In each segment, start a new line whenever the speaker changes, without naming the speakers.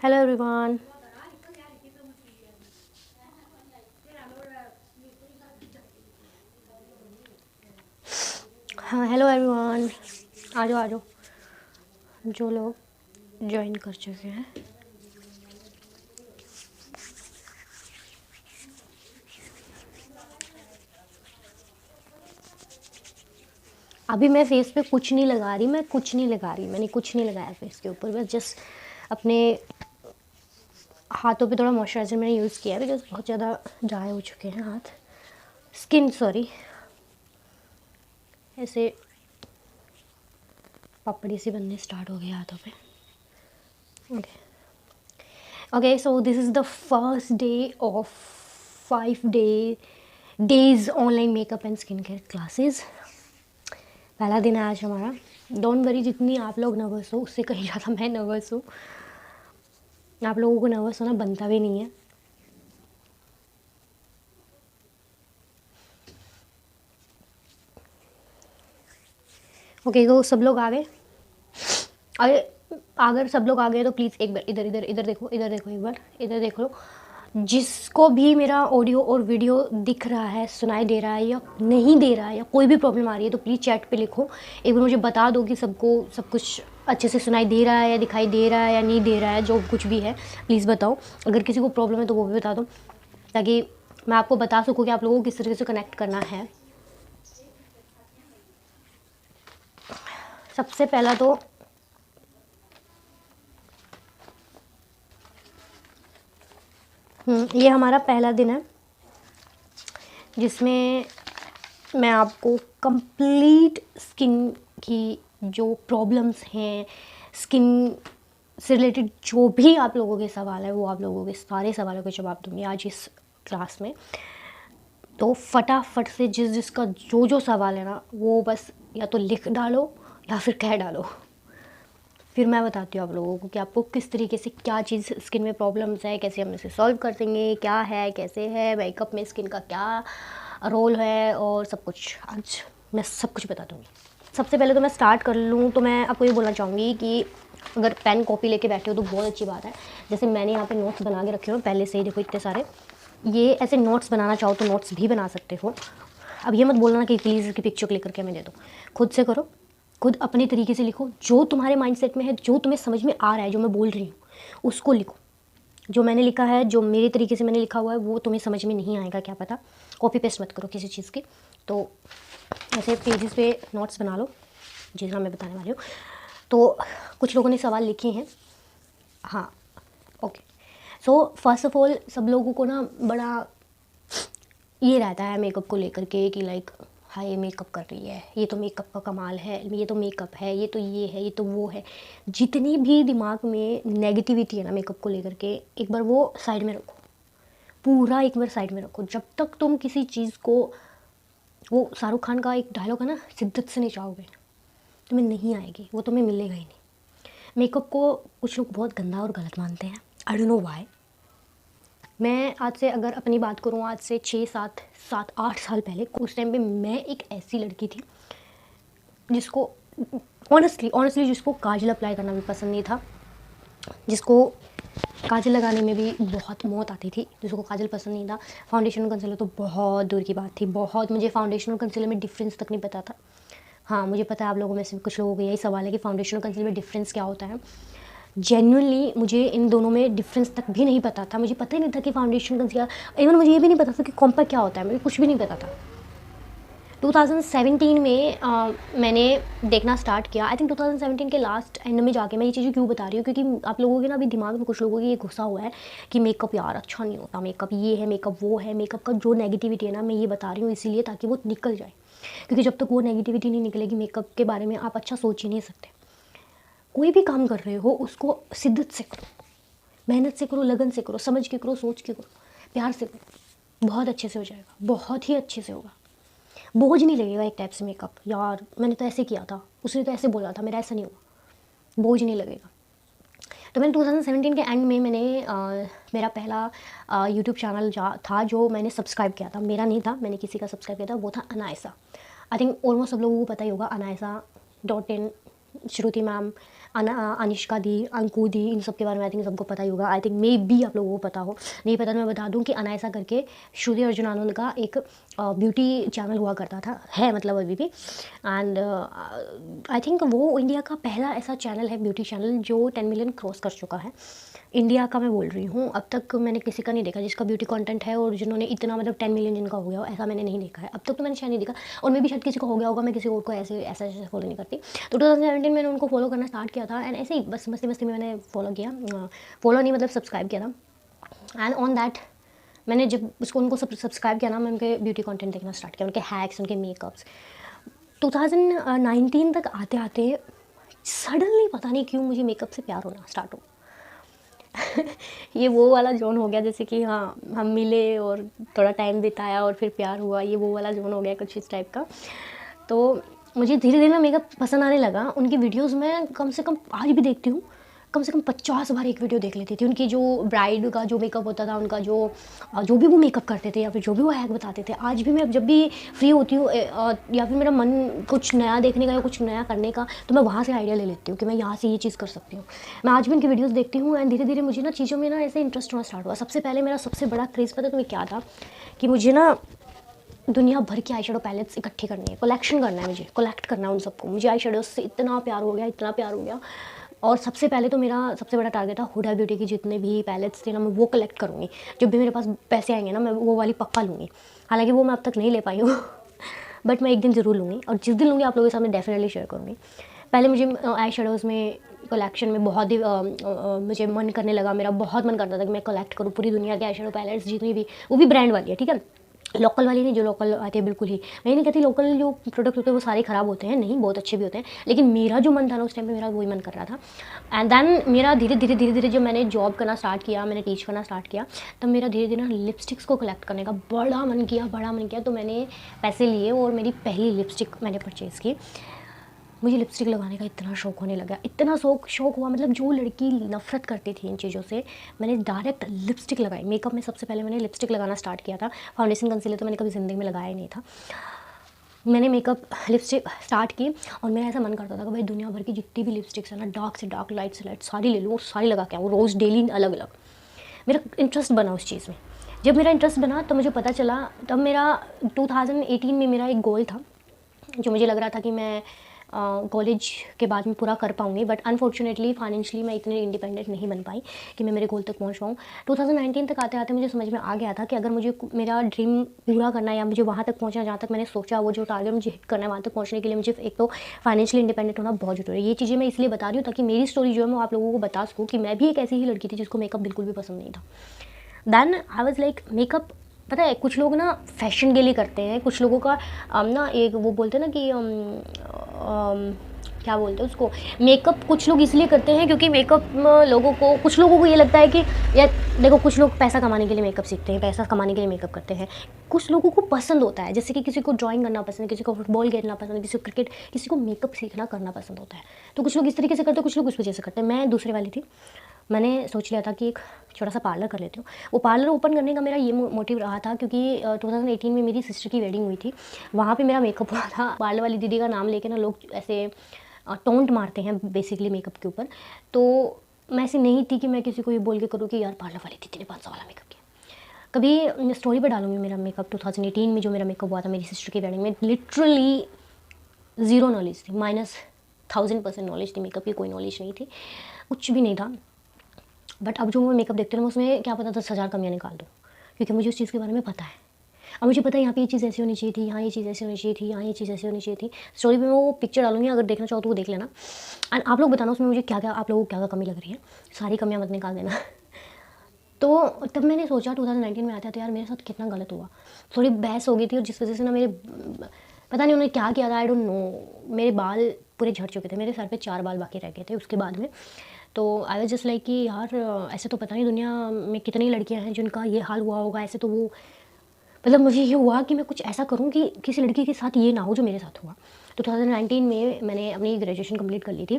Hello everyone. हाँ hello everyone, आ जाओ आ जाओ, जो लोग ज्वाइन कर चुके हैं। अभी मैं फेस पे कुछ नहीं लगा रही, मैंने कुछ नहीं लगाया फेस के ऊपर, बस जस्ट अपने हाथों पे थोड़ा मॉइस्चराइज़र मैंने यूज़ किया है बिकॉज बहुत ज़्यादा ड्राई हो चुके हैं हाथ, स्किन सॉरी, ऐसे पपड़ी सी बनने स्टार्ट हो गई हाथों पे। Okay so this is the first day of 5 days online makeup and skin care classes. पहला दिन है आज हमारा। डोंट वरी, जितनी आप लोग नर्वस हो उससे कहीं ज़्यादा मैं नर्वस हूँ। आप लोगों को नर्वस होना बनता भी नहीं है। ओके तो सब लोग आ गए। अगर सब लोग आ गए तो प्लीज़ एक बार इधर देखो, एक बार इधर देख लो। जिसको भी मेरा ऑडियो और वीडियो दिख रहा है, सुनाई दे रहा है या नहीं दे रहा है, या कोई भी प्रॉब्लम आ रही है तो प्लीज़ चैट पे लिखो। एक बार मुझे बता दो कि सबको सब कुछ अच्छे से सुनाई दे रहा है या दिखाई दे रहा है या नहीं दे रहा है, जो कुछ भी है प्लीज़ बताओ। अगर किसी को प्रॉब्लम है तो वो भी बता दो, ताकि मैं आपको बता सकूँ कि आप लोगों को किस तरीके से कनेक्ट करना है। सबसे पहला तो ये हमारा पहला दिन है जिसमें मैं आपको कंप्लीट स्किन की जो प्रॉब्लम्स हैं, स्किन से रिलेटेड जो भी आप लोगों के सवाल है, वो आप लोगों के सारे सवालों के जवाब दूंगी आज इस क्लास में। तो फटाफट से जिसका जो सवाल है ना, वो बस या तो लिख डालो या फिर कह डालो। फिर मैं बताती हूँ आप लोगों को कि आपको किस तरीके से क्या चीज़ स्किन में प्रॉब्लम्स है, कैसे हम इसे सॉल्व कर देंगे, क्या है, कैसे है, मेकअप में स्किन का क्या रोल है, और सब कुछ आज मैं सब कुछ बता दूँगी। सबसे पहले तो मैं स्टार्ट कर लूँ तो मैं आपको ये बोलना चाहूँगी कि अगर पेन कॉपी लेके बैठे हो तो बहुत अच्छी बात है। जैसे मैंने यहाँ पे नोट्स बना के रखे हो पहले से ही, देखो इतने सारे। ये ऐसे नोट्स बनाना चाहो तो नोट्स भी बना सकते हो। अब ये मत बोलना कि प्लीज़ इसकी पिक्चर क्लिक करके हमें दे दो, खुद से करो, खुद अपने तरीके से लिखो। जो तुम्हारे माइंडसेट में है, जो तुम्हें समझ में आ रहा है, जो मैं बोल रही हूँ उसको लिखो। जो मैंने लिखा है, जो मेरे तरीके से मैंने लिखा हुआ है, वो तुम्हें समझ में नहीं आएगा, क्या पता। कॉपी पेस्ट मत करो किसी चीज़ की। तो ऐसे पेजेस पे नोट्स बना लो जितना मैं बताने वाली हूँ। तो कुछ लोगों ने सवाल लिखे हैं। हाँ okay, so first of all सब लोगों को ना बड़ा ये रहता है मेकअप को लेकर के कि लाइक हाँ ये मेकअप कर रही है, ये तो मेकअप का कमाल है, ये तो मेकअप है, ये तो ये है, ये तो वो है। जितनी भी दिमाग में नेगेटिविटी है ना मेकअप को लेकर के, एक बार वो साइड में रखो, पूरा एक बार साइड में रखो। जब तक तुम किसी चीज़ को, वो शाहरुख खान का एक डायलॉग है ना, शिद्दत से नहीं चाहोगे, तुम्हें नहीं आएगी, वो तुम्हें मिलेगा ही नहीं। मेकअप को कुछ लोग बहुत गंदा और गलत मानते हैं, आई डोंट नो व्हाई। मैं आज से अगर अपनी बात करूँ, आज से 6-7-8 साल पहले, उस टाइम पे मैं एक ऐसी लड़की थी जिसको ऑनेस्टली जिसको काजल अप्लाई करना भी पसंद नहीं था, जिसको काजल लगाने में भी बहुत मौत आती थी, जिसको काजल पसंद नहीं था। फाउंडेशन और कंसीलर तो बहुत दूर की बात थी, बहुत। मुझे फाउंडेशन और कंसीलर में डिफरेंस तक नहीं पता था। हाँ मुझे पता है आप लोगों में से कुछ लोगों को यही सवाल है कि फाउंडेशन और कंसीलर में डिफरेंस क्या होता है। जेन्युइनली मुझे इन दोनों में डिफरेंस तक भी नहीं पता था। मुझे पता ही नहीं था कि फाउंडेशन कंसीलर, इवन मुझे ये भी नहीं पता था कि कॉम्पैक्ट क्या होता है, मुझे कुछ भी नहीं पता था। 2017 में मैंने देखना स्टार्ट किया। आई थिंक 2017 के लास्ट एंड में जाके। मैं ये चीज़ें क्यों बता रही हूँ, क्योंकि आप लोगों के ना अभी दिमाग में कुछ लोगों की ये घुसा हुआ है कि मेकअप यार अच्छा नहीं होता, मेकअप ये है, मेकअप वो है। मेकअप का जो नेगेटिविटी है ना, मैं ये बता रही हूँ इसीलिए ताकि वो निकल जाए, क्योंकि जब तक वो नेगेटिविटी नहीं निकलेगी मेकअप के बारे में आप अच्छा सोच ही नहीं सकते। कोई भी काम कर रहे हो उसको शिद्दत से करो, मेहनत से करो, लगन से करो, समझ के करो, सोच के करो, प्यार से करो, बहुत अच्छे से हो जाएगा, बहुत ही अच्छे से होगा। बोझ नहीं लगेगा एक टाइप से मेकअप, यार मैंने तो ऐसे किया था, उसने तो ऐसे बोला था, मेरा ऐसा नहीं हुआ, बोझ नहीं लगेगा। तो मैंने 2017 के एंड में मैंने मेरा पहला यूट्यूब चैनल था जो मैंने सब्सक्राइब किया था। मेरा नहीं था, मैंने किसी का सब्सक्राइब किया था, वो था अनायसा। आई थिंक ऑलमोस्ट सब लोगों को पता ही होगा अनायसा.in श्रुति मैम, अनिष्का दी, अंकु दी, इन सब के बारे में आई थिंक सबको पता ही होगा। आई थिंक मे बी आप लोगों को पता हो, नहीं पता तो मैं बता दूं कि अनायसा करके श्रुति अर्जुन आनंद का एक ब्यूटी चैनल हुआ करता था, है मतलब अभी भी। एंड आई थिंक वो इंडिया का पहला ऐसा चैनल है, ब्यूटी चैनल, जो 10 मिलियन क्रॉस कर चुका है। इंडिया का मैं बोल रही हूँ, अब तक मैंने किसी का नहीं देखा जिसका ब्यूटी कंटेंट है और जिन्होंने इतना मतलब 10 मिलियन जिनका हो गया हो, ऐसा मैंने नहीं देखा है अब तक, तो मैंने शायद नहीं देखा। और मैं भी शायद किसी को हो गया होगा, मैं किसी और को ऐसे फॉलो नहीं करती। तो 2017 मैंने उनको फॉलो करना स्टार्ट किया था, एंड ऐसे ही बस मस्ती मस्ती में मैंने फॉलो किया, फॉलो नहीं मतलब सब्सक्राइब किया था। एंड ऑन दैट मैंने जब उनको सब्सक्राइब किया ना, मैं उनके ब्यूटी कंटेंट देखना स्टार्ट किया, उनके हैक्स, उनके मेकअप्स। 2019 तक आते आते सडनली पता नहीं क्यों मुझे मेकअप से प्यार होना स्टार्ट हो। ये वो वाला जोन हो गया जैसे कि हाँ, हम मिले और थोड़ा टाइम बिताया और फिर प्यार हुआ, ये वो वाला जोन हो गया कुछ इस टाइप का। तो मुझे धीरे धीरे ना मेकअप पसंद आने लगा। उनकी वीडियोस मैं कम से कम आज भी देखती हूँ, कम से कम 50 बार एक वीडियो देख लेती थी। उनकी जो ब्राइड का जो मेकअप होता था, उनका जो भी वो मेकअप करते थे या फिर जो भी वो हैक बताते थे, आज भी मैं जब भी फ्री होती हूँ या फिर मेरा मन कुछ नया देखने का या कुछ नया करने का, तो मैं वहाँ से आइडिया ले लेती हूँ कि मैं यहाँ से ये चीज़ कर सकती हूँ। मैं आज भी उनकी वीडियोज़ देखती हूँ एंड धीरे धीरे मुझे ना चीज़ों में ना ऐसे इंटरेस्ट होना स्टार्ट हुआ। सबसे पहले मेरा सबसे बड़ा क्रेज़ पता है तुम्हें क्या था, कि मुझे ना दुनिया भर की आई शेडो पैलेट्स इकट्ठी करनी है, कलेक्शन करना है, मुझे कलेक्ट करना है उन सबको। मुझे आई शेडोज से इतना प्यार हो गया, इतना प्यार हो गया। और सबसे पहले तो मेरा सबसे बड़ा टारगेट था हुडा ब्यूटी की जितने भी पैलेट्स थे ना, मैं वो कलेक्ट करूँगी। जब भी मेरे पास पैसे आएंगे ना, मैं वो वाली पक्का लूँगी। हालांकि वो मैं अब तक नहीं ले पाई हूँ बट मैं एक दिन ज़रूर लूँगी, और जिस दिन लूँगी आप लोगों के सामने डेफिनेटली शेयर करूँगी। पहले मुझे आई शेडोज़ में कलेक्शन में बहुत ही मुझे मन करने लगा, मेरा बहुत मन करता था कि मैं कलेक्ट करूँ पूरी दुनिया के आई शेडो पैलेट्स जितनी भी, वो भी ब्रांड वाली है, ठीक है, लोकल वाली नहीं। जो लोकल आते हैं बिल्कुल ही, मैं नहीं कहती लोकल जो प्रोडक्ट होते हैं वो सारे ख़राब होते हैं, नहीं, बहुत अच्छे भी होते हैं, लेकिन मेरा जो मन था ना उस टाइम पे, मेरा वही मन कर रहा था। एंड देन मेरा धीरे धीरे जब मैंने जॉब करना स्टार्ट किया, मैंने टीच करना स्टार्ट किया, तब मेरा धीरे धीरे ना लिपस्टिक्स को कलेक्ट करने का बड़ा मन किया। तो मैंने पैसे लिए और मेरी पहली लिपस्टिक मैंने परचेज़ की। मुझे लिपस्टिक लगाने का इतना शौक होने लगा, इतना शौक हुआ, मतलब जो लड़की नफ़रत करती थी इन चीज़ों से, मैंने डायरेक्ट लिपस्टिक लगाई। मेकअप में सबसे पहले मैंने लिपस्टिक लगाना स्टार्ट किया था। फाउंडेशन कंसीलर तो मैंने कभी ज़िंदगी में लगाया ही नहीं था। मैंने मेकअप लिपस्टिक स्टार्ट की और मेरा ऐसा मन करता था कि भाई दुनिया भर की जितनी भी लिपस्टिक्स है ना, डार्क से डार्क, लाइट से लाइट, सारी ले लूँ और सारी लगा के आऊँ रोज़ डेली अलग अलग। मेरा इंटरेस्ट बना उस चीज़ में। जब मेरा इंटरेस्ट बना तो मुझे पता चला, तब मेरा 2018 में मेरा एक गोल था जो मुझे लग रहा था कि मैं कॉलेज के बाद में पूरा कर पाऊँगी, बट अनफॉर्चुनेटली फाइनेंशियली मैं इतनी इंडिपेंडेंट नहीं बन पाई कि मैं मेरे गोल तक पहुँच पाऊँ। 2019 तक आते आते मुझे समझ में आ गया था कि अगर मुझे मेरा ड्रीम पूरा करना है या मुझे वहाँ तक पहुँचना, जहाँ तक मैंने सोचा, वो जो टारगेट मुझे हिट करना है, वहाँ तक पहुँचने के लिए मुझे एक तो फाइनेंशियली इंडिपेंडेंट होना बहुत जरूरी है। ये चीज़ें मैं इसलिए बता रही हूँ ताकि मेरी स्टोरी जो है मैं आप लोगों को बता सकूँ कि मैं भी एक ऐसी ही लड़की थी जिसको मेकअप बिल्कुल भी पसंद नहीं था। Then I was like makeup, पता है कुछ लोग ना फैशन के लिए करते हैं, कुछ लोगों का ना एक वो बोलते हैं ना कि क्या बोलते हैं उसको, मेकअप कुछ लोग इसलिए करते हैं क्योंकि मेकअप लोगों को, कुछ लोगों को ये लगता है कि यार देखो, कुछ लोग पैसा कमाने के लिए मेकअप सीखते हैं, पैसा कमाने के लिए मेकअप करते हैं। कुछ लोगों को पसंद होता है, जैसे कि किसी को ड्राइंग करना पसंद है, किसी को फुटबॉल खेलना पसंद है, किसी को क्रिकेट, किसी को मेकअप सीखना करना पसंद होता है। तो कुछ लोग इस तरीके से करते हैं, कुछ लोग उस वजह से करते हैं। मैं दूसरे वाली थी। मैंने सोच लिया था कि एक छोटा सा पार्लर कर लेती हूँ। वो पार्लर ओपन करने का मेरा ये मोटिव रहा था क्योंकि 2018 में मेरी सिस्टर की वेडिंग हुई थी, वहाँ पे मेरा मेकअप हुआ था। पार्लर वाली दीदी का नाम लेके ना लोग ऐसे टोंट मारते हैं बेसिकली मेकअप के ऊपर, तो मैं ऐसी नहीं थी कि मैं किसी को ये बोल के करूँ कि यार पार्लर वाली दीदी ने 500 वाला मेकअप किया। कभी स्टोरी पर डालूंगी मेरा मेकअप 2018 में जो मेरा मेकअप हुआ था मेरी सिस्टर की वेडिंग में। लिटरली ज़ीरो नॉलेज थी, -1000% नॉलेज थी, मेकअप की कोई नॉलेज नहीं थी, कुछ भी नहीं था। बट अब जो मैं मेकअप देखती हूँ मैं उसमें क्या पता 10,000 कमियाँ निकाल दूँ, क्योंकि मुझे उस चीज़ के बारे में पता है। अब मुझे पता है यहाँ पे ये चीज़ ऐसी होनी चाहिए थी, यहाँ ये चीज़ ऐसी होनी चाहिए थी, यहाँ ये चीज़ ऐसी होनी चाहिए थी। स्टोरी पे मैं वो पिक्चर डालूंगी, अगर देखना चाहो तो वो देख लेना। एंड आप लोग बताना उसमें मुझे क्या क्या, आप लोगों को क्या क्या कमी लग रही है, सारी कमियाँ मत निकाल देना तो तब मैंने सोचा 2019 में आते थे यार मेरे साथ कितना गलत हुआ, थोड़ी बहस हो गई थी और जिस वजह से ना मेरे पता नहीं उन्होंने क्या किया था, आई डोंट नो, मेरे बाल पूरे झड़ चुके थे, मेरे सर पे 4 बाल बाकी रह गए थे उसके बाद में। तो आई वाज जस्ट लाइक कि यार ऐसे तो पता नहीं दुनिया में कितनी लड़कियां हैं जिनका ये हाल हुआ होगा, ऐसे तो वो मतलब मुझे ये हुआ कि मैं कुछ ऐसा करूं कि किसी लड़की के साथ ये ना हो जो मेरे साथ हुआ। तो 2019 में मैंने अपनी ग्रेजुएशन कंप्लीट कर ली थी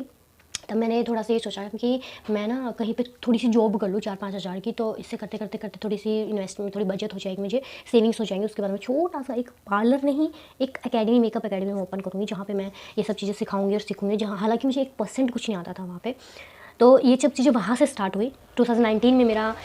तब मैंने थोड़ा सा ये सोचा कि मैं ना कहीं पे थोड़ी सी जॉब कर लूँ 4-5 हज़ार की, तो इससे करते करते करते थोड़ी सी इन्वेस्टमेंट, थोड़ी बचत हो जाएगी, मुझे सेविंग्स हो जाएंगी। उसके बाद में छोटा सा एक पार्लर नहीं, एक एकेडमी, मेकअप एकेडमी में ओपन करूँगी, जहाँ पे मैं ये सब चीज़ें सिखाऊंगी और सीखूंगी, जहाँ हालांकि मुझे 1% कुछ नहीं आता था वहाँ पे। तो ये सब चीज़ें वहाँ से स्टार्ट हुई। 2019 में मेरा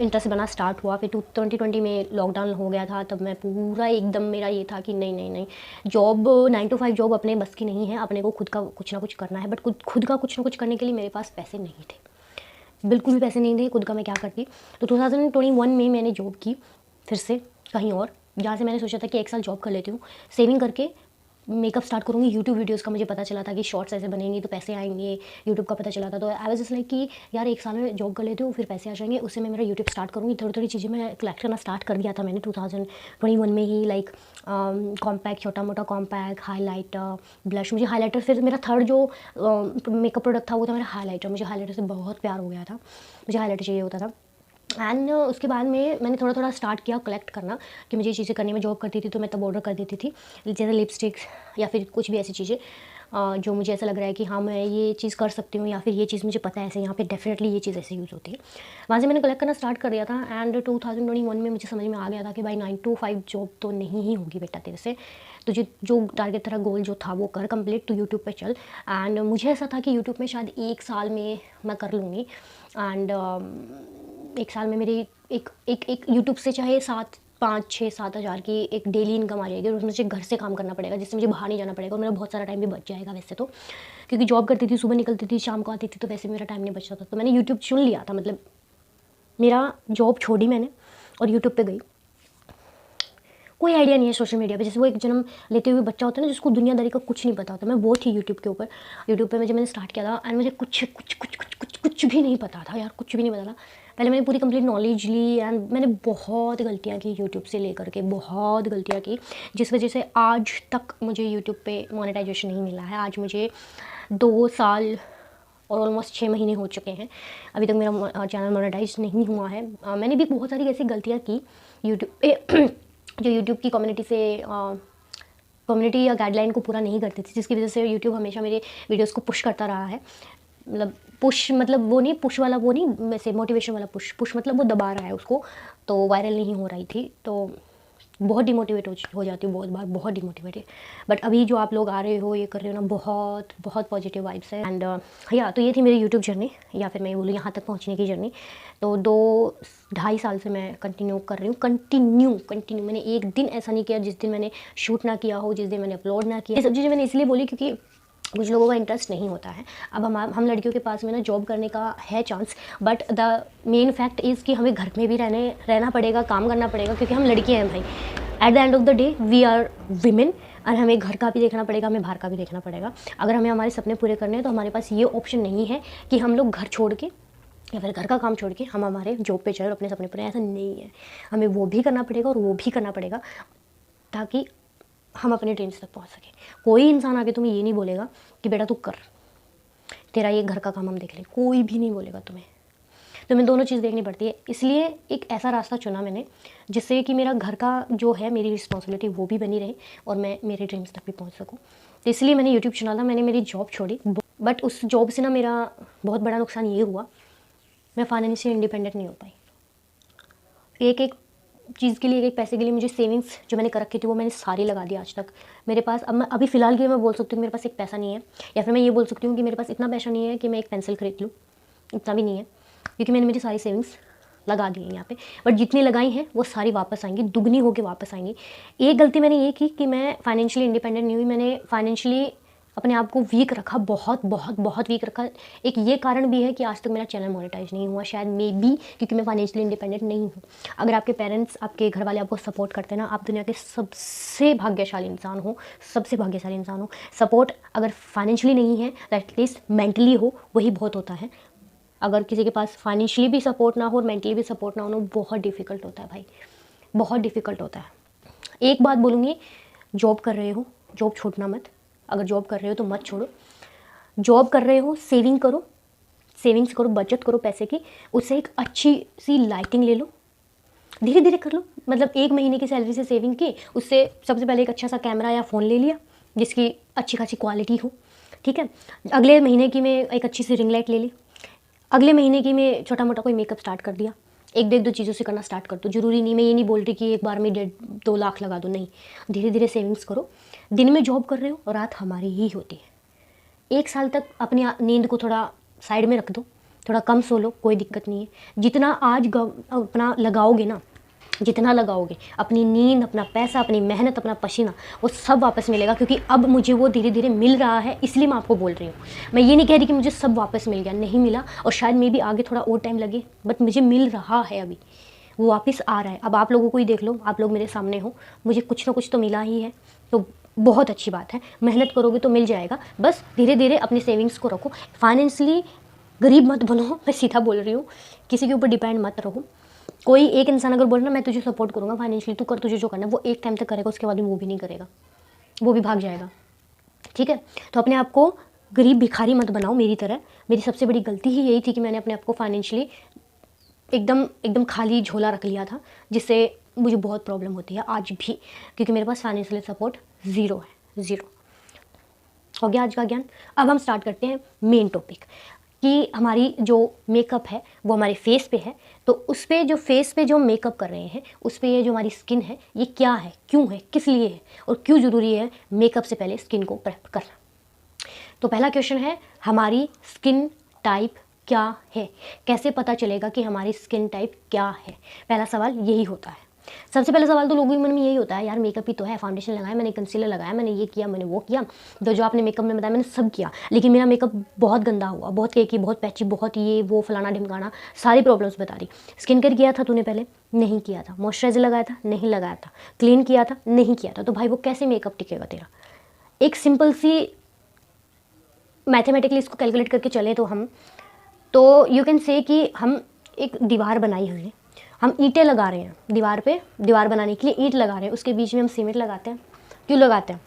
इंटरेस्ट बना स्टार्ट हुआ। फिर 2020 में लॉकडाउन हो गया था, तब मैं पूरा एकदम मेरा ये था कि नहीं नहीं नहीं, जॉब 9 to 5 जॉब अपने बस की नहीं है, अपने को खुद का कुछ ना कुछ करना है। बट खुद का कुछ ना कुछ करने के लिए मेरे पास पैसे नहीं थे, बिल्कुल भी पैसे नहीं थे। खुद का मैं क्या करती। तो 2021 में मैंने जॉब की फिर से कहीं और, जहाँ से मैंने सोचा था कि 1 साल जॉब कर लेती हूँ, सेविंग करके मेकअप स्टार्ट करूँगी। यूट्यूब वीडियोस का मुझे पता चला था कि शॉर्ट्स ऐसे बनेंगी तो पैसे आएंगे, यूट्यूब का पता चला था। तो आई वाज जस्ट लाइक कि यार 1 साल में जॉब कर लेती हूँ, फिर पैसे आ जाएंगे, उससे मैं मेरा यूट्यूब स्टार्ट करूँगी। थोड़ी थोड़ी चीज़ें मैं कलेक्ट करना स्टार्ट कर दिया था मैंने 2021 में ही, लाइक कॉम्पैक्ट, छोटा मोटा कॉम्पैक्ट, हाईलाइटर, ब्लश। मुझे हाईलाइटर, फिर मेरा थर्ड जो मेकअप प्रोडक्ट था वो था मेरा हाईलाइटर। मुझे हाईलाइटर से बहुत प्यार हो गया था, मुझे हाईलाइटर चाहिए होता था। एंड उसके बाद में मैंने थोड़ा थोड़ा स्टार्ट किया कलेक्ट करना कि मुझे ये चीज़ें करनी। मैं जॉब करती थी तो मैं तब ऑर्डर कर देती थी, जैसे लिपस्टिक्स या फिर कुछ भी ऐसी चीज़ें जो मुझे ऐसा लग रहा है कि हाँ मैं ये चीज़ कर सकती हूँ, या फिर ये चीज़ मुझे पता है ऐसे यहाँ पे डेफिनेटली ये चीज़ ऐसे यूज़ होती है। वहाँ से मैंने कलेक्ट करना स्टार्ट कर दिया था। एंड 2021 में मुझे समझ में आ गया था कि भाई 9 to 5 जॉब तो नहीं ही होगी बेटा तेरे से, तुझे जो टारगेट, तेरा गोल जो था वो कर कंप्लीट, तो यूट्यूब पे चल। एंड मुझे ऐसा था कि यूट्यूब में शायद 1 साल में मैं कर लूँगी। एंड 1 साल में मेरी एक यूट्यूब से चाहे 5-6-7 हज़ार की एक डेली इनकम आ जाएगी, और उसमें मुझे घर से काम करना पड़ेगा, जिससे मुझे बाहर नहीं जाना पड़ेगा, और मेरा बहुत सारा टाइम भी बच जाएगा वैसे तो, क्योंकि जॉब करती थी, सुबह निकलती थी, शाम को आती थी, तो वैसे मेरा टाइम नहीं बचता था। तो मैंने यूट्यूब चुन लिया था, मतलब मेरा जॉब छोड़ी मैंने और यूट्यूब पर गई। कोई आइडिया नहीं है सोशल मीडिया पे, जैसे वो एक जन्म लेते हुए बच्चा होता है ना, जिसको दुनियादारी का कुछ नहीं पता होता। मैं वो थी यूट्यूब के ऊपर। यूट्यूब पे मैंने स्टार्ट किया था, एंड मुझे कुछ भी नहीं पता था यार, कुछ भी नहीं पता था। पहले मैंने पूरी कंप्लीट नॉलेज ली, एंड मैंने बहुत गलतियाँ की यूट्यूब से लेकर के, बहुत गलतियाँ की, जिस वजह से आज तक मुझे यूट्यूब पे मोनेटाइजेशन नहीं मिला है। आज मुझे 2 साल और ऑलमोस्ट 6 महीने हो चुके हैं, अभी तक मेरा चैनल मोनेटाइज नहीं हुआ है। मैंने भी बहुत सारी ऐसी गलतियाँ की यूट्यूब पे जो यूट्यूब की कम्युनिटी या गाइडलाइन को पूरा नहीं करती थी, जिसकी वजह से यूट्यूब हमेशा मेरे वीडियोस को पुश करता रहा है। मतलब पुश, मतलब वो नहीं, पुश वाला वो नहीं, वैसे मोटिवेशन वाला पुश मतलब वो दबा रहा है उसको, तो वायरल नहीं हो रही थी। तो बहुत डिमोटिवेट हो जाती हूँ बहुत बार, बहुत डिमोटिवेटेड। बट अभी जो आप लोग आ रहे हो, ये कर रहे हो ना, बहुत बहुत पॉजिटिव वाइब्स है। एंड तो ये थी मेरी यूट्यूब जर्नी, या फिर मैं बोलूँ यहाँ तक पहुँचने की जर्नी। तो 2-2.5 साल से मैं कंटिन्यू कर रही हूँ, कंटिन्यू। मैंने एक दिन ऐसा नहीं किया जिस दिन मैंने शूट ना किया हो, जिस दिन मैंने अपलोड ना किया। ये सब चीज़ें मैंने इसलिए बोली क्योंकि कुछ लोगों का इंटरेस्ट नहीं होता है। अब हम लड़कियों के पास में ना जॉब करने का है chance, but the main fact is कि हमें घर में भी रहना पड़ेगा, काम करना पड़ेगा, क्योंकि हम लड़कियां हैं भाई। At the end of the day we are women, और हमें घर का भी देखना पड़ेगा, हमें बाहर का भी देखना पड़ेगा। अगर हमें हमारे सपने पूरे करने हैं तो हमारे पास ये ऑप्शन नहीं है कि हम लोग घर छोड़ के या फिर घर का काम छोड़ के हम हमारे जॉब पे चले और अपने सपने पूरे। ऐसा नहीं है, हमें वो भी करना पड़ेगा और वो भी करना पड़ेगा, ताकि हम अपने ड्रीम्स तक पहुंच सकें। कोई इंसान आके तुम्हें ये नहीं बोलेगा कि बेटा तू कर, तेरा ये घर का काम हम देख लें, कोई भी नहीं बोलेगा तुम्हें दोनों चीज़ देखनी पड़ती है। इसलिए एक ऐसा रास्ता चुना मैंने जिससे कि मेरा घर का जो है, मेरी रिस्पॉन्सिबिलिटी वो भी बनी रहे और मैं मेरे ड्रीम्स तक भी पहुंच सकूं। तो इसलिए मैंने यूट्यूब चुना था। मैंने मेरी जॉब छोड़ी, बट उस जॉब से ना मेरा बहुत बड़ा नुकसान ये हुआ, मैं फाइनेंशियल इंडिपेंडेंट नहीं हो पाई। एक चीज़ के लिए, एक पैसे के लिए मुझे सेविंग्स जो मैंने कर रखी थी वो मैंने सारी लगा दी आज तक। मेरे पास अब मैं अभी फ़िलहाल के लिए मैं बोल सकती हूँ मेरे पास एक पैसा नहीं है, या फिर मैं ये बोल सकती हूँ कि मेरे पास इतना पैसा नहीं है कि मैं एक पेंसिल खरीद लूँ, इतना भी नहीं है, क्योंकि मैंने मेरी सारी सेविंग्स लगा दी है यहाँ पे। बट जितनी लगाई हैं वो सारी वापस आएंगी, दुगनी होकर वापस आएंगी। एक गलती मैंने ये की कि मैं फाइनेंशियली इंडिपेंडेंट नहीं हुई। मैंने फाइनेंशियली अपने आप को वीक रखा, बहुत वीक रखा। एक ये कारण भी है कि आज तक मेरा चैनल मोनेटाइज नहीं हुआ, शायद मे बी क्योंकि मैं फाइनेंशियली इंडिपेंडेंट नहीं हूँ। अगर आपके पेरेंट्स, आपके घर वाले आपको सपोर्ट करते हैं ना, आप दुनिया के सबसे भाग्यशाली इंसान हो, सबसे भाग्यशाली इंसान हो। सपोर्ट अगर फाइनेंशियली नहीं है, एटलीस्ट मेंटली हो, वही बहुत होता है। अगर किसी के पास फाइनेंशियली भी सपोर्ट ना हो और मेंटली भी सपोर्ट ना हो, बहुत डिफ़िकल्ट होता है भाई, बहुत डिफ़िकल्ट होता है। एक बात बोलूँगी, जॉब कर रहे हो, जॉब छोड़ना मत। अगर जॉब कर रहे हो तो मत छोड़ो। जॉब कर रहे हो, सेविंग्स करो, बचत करो पैसे की। उससे एक अच्छी सी लाइटिंग ले लो, धीरे धीरे कर लो। मतलब 1 महीने की सैलरी से सेविंग की, उससे सबसे पहले एक अच्छा सा कैमरा या फ़ोन ले लिया जिसकी अच्छी खासी क्वालिटी हो, ठीक है। अगले महीने की मैं एक अच्छी सी रिंग लाइट ले ली, अगले महीने की मैं छोटा मोटा कोई मेकअप स्टार्ट कर दिया, एक दो चीज़ों से करना स्टार्ट कर दो। ज़रूरी नहीं, मैं ये नहीं बोल रही कि एक बार में 1.5-2 लाख लगा दो, नहीं, धीरे धीरे सेविंग्स करो। दिन में जॉब कर रहे हो और रात हमारी ही होती है। 1 साल तक अपनी नींद को थोड़ा साइड में रख दो, थोड़ा कम सो लो, कोई दिक्कत नहीं है। जितना आज अपना लगाओगे ना, जितना लगाओगे अपनी नींद, अपना पैसा, अपनी मेहनत, अपना पसीना, वो सब वापस मिलेगा। क्योंकि अब मुझे वो धीरे धीरे मिल रहा है, इसलिए मैं आपको बोल रही हूँ। मैं ये नहीं कह रही कि मुझे सब वापस मिल गया, नहीं मिला, और शायद मे भी आगे थोड़ा और टाइम लगे, बट मुझे मिल रहा है, अभी वो वापस आ रहा है। अब आप लोगों को ही देख लो, आप लोग मेरे सामने हो, मुझे कुछ ना कुछ तो मिला ही है, तो बहुत अच्छी बात है। मेहनत करोगे तो मिल जाएगा, बस धीरे धीरे अपनी सेविंग्स को रखो। फाइनेंशियली गरीब मत बनो, मैं सीधा बोल रही हूँ, किसी के ऊपर डिपेंड मत रहो। कोई एक इंसान अगर बोले ना मैं तुझे सपोर्ट करूँगा फाइनेंशियली, तू कर, तुझे जो करना है, वो एक टाइम तक करेगा, उसके बाद वो भी नहीं करेगा, वो भी भाग जाएगा, ठीक है। तो अपने आप को गरीब भिखारी मत बनाओ मेरी तरह। मेरी सबसे बड़ी गलती ही यही थी कि मैंने अपने आप को फाइनेंशियली एकदम खाली झोला रख लिया था, जिससे मुझे बहुत प्रॉब्लम होती है आज भी, क्योंकि मेरे पास फाइनेंशियल सपोर्ट ज़ीरो है, ज़ीरो। हो गया आज का ज्ञान। अब हम स्टार्ट करते हैं मेन टॉपिक कि हमारी जो मेकअप है वो हमारे फेस पे है, तो उस पे जो फेस पे जो मेकअप कर रहे हैं उस पे ये जो हमारी स्किन है ये क्या है, क्यों है, किस लिए है, और क्यों ज़रूरी है मेकअप से पहले स्किन को प्रेप करना। तो पहला क्वेश्चन है, हमारी स्किन टाइप क्या है, कैसे पता चलेगा कि हमारी स्किन टाइप क्या है। पहला सवाल यही होता है। सबसे पहला सवाल तो लोगों के मन में यही होता है, यार मेकअप ही तो है, फाउंडेशन लगाया मैंने, कंसीलर लगाया मैंने, ये किया मैंने, वो किया, तो जो आपने मेकअप में बताया मैंने सब किया, लेकिन मेरा मेकअप बहुत गंदा हुआ, बहुत केकी, बहुत पैची, बहुत ये वो फलाना ढिमकाना, सारी प्रॉब्लम्स बता रही। स्किन केयर किया था तूने पहले? नहीं किया था। मॉइस्चराइजर लगाया था? नहीं लगाया था। क्लीन किया था? नहीं किया था। तो भाई वो कैसे मेकअप टिकेगा तेरा? एक सिंपल सी मैथमेटिकली इसको कैलकुलेट करके चलें तो हम, तो यू कैन से कि हम एक दीवार बनाई हमने, हम ईंटें लगा रहे हैं दीवार पे, दीवार बनाने के लिए ईंट लगा रहे हैं, उसके बीच में हम सीमेंट लगाते हैं। क्यों लगाते हैं?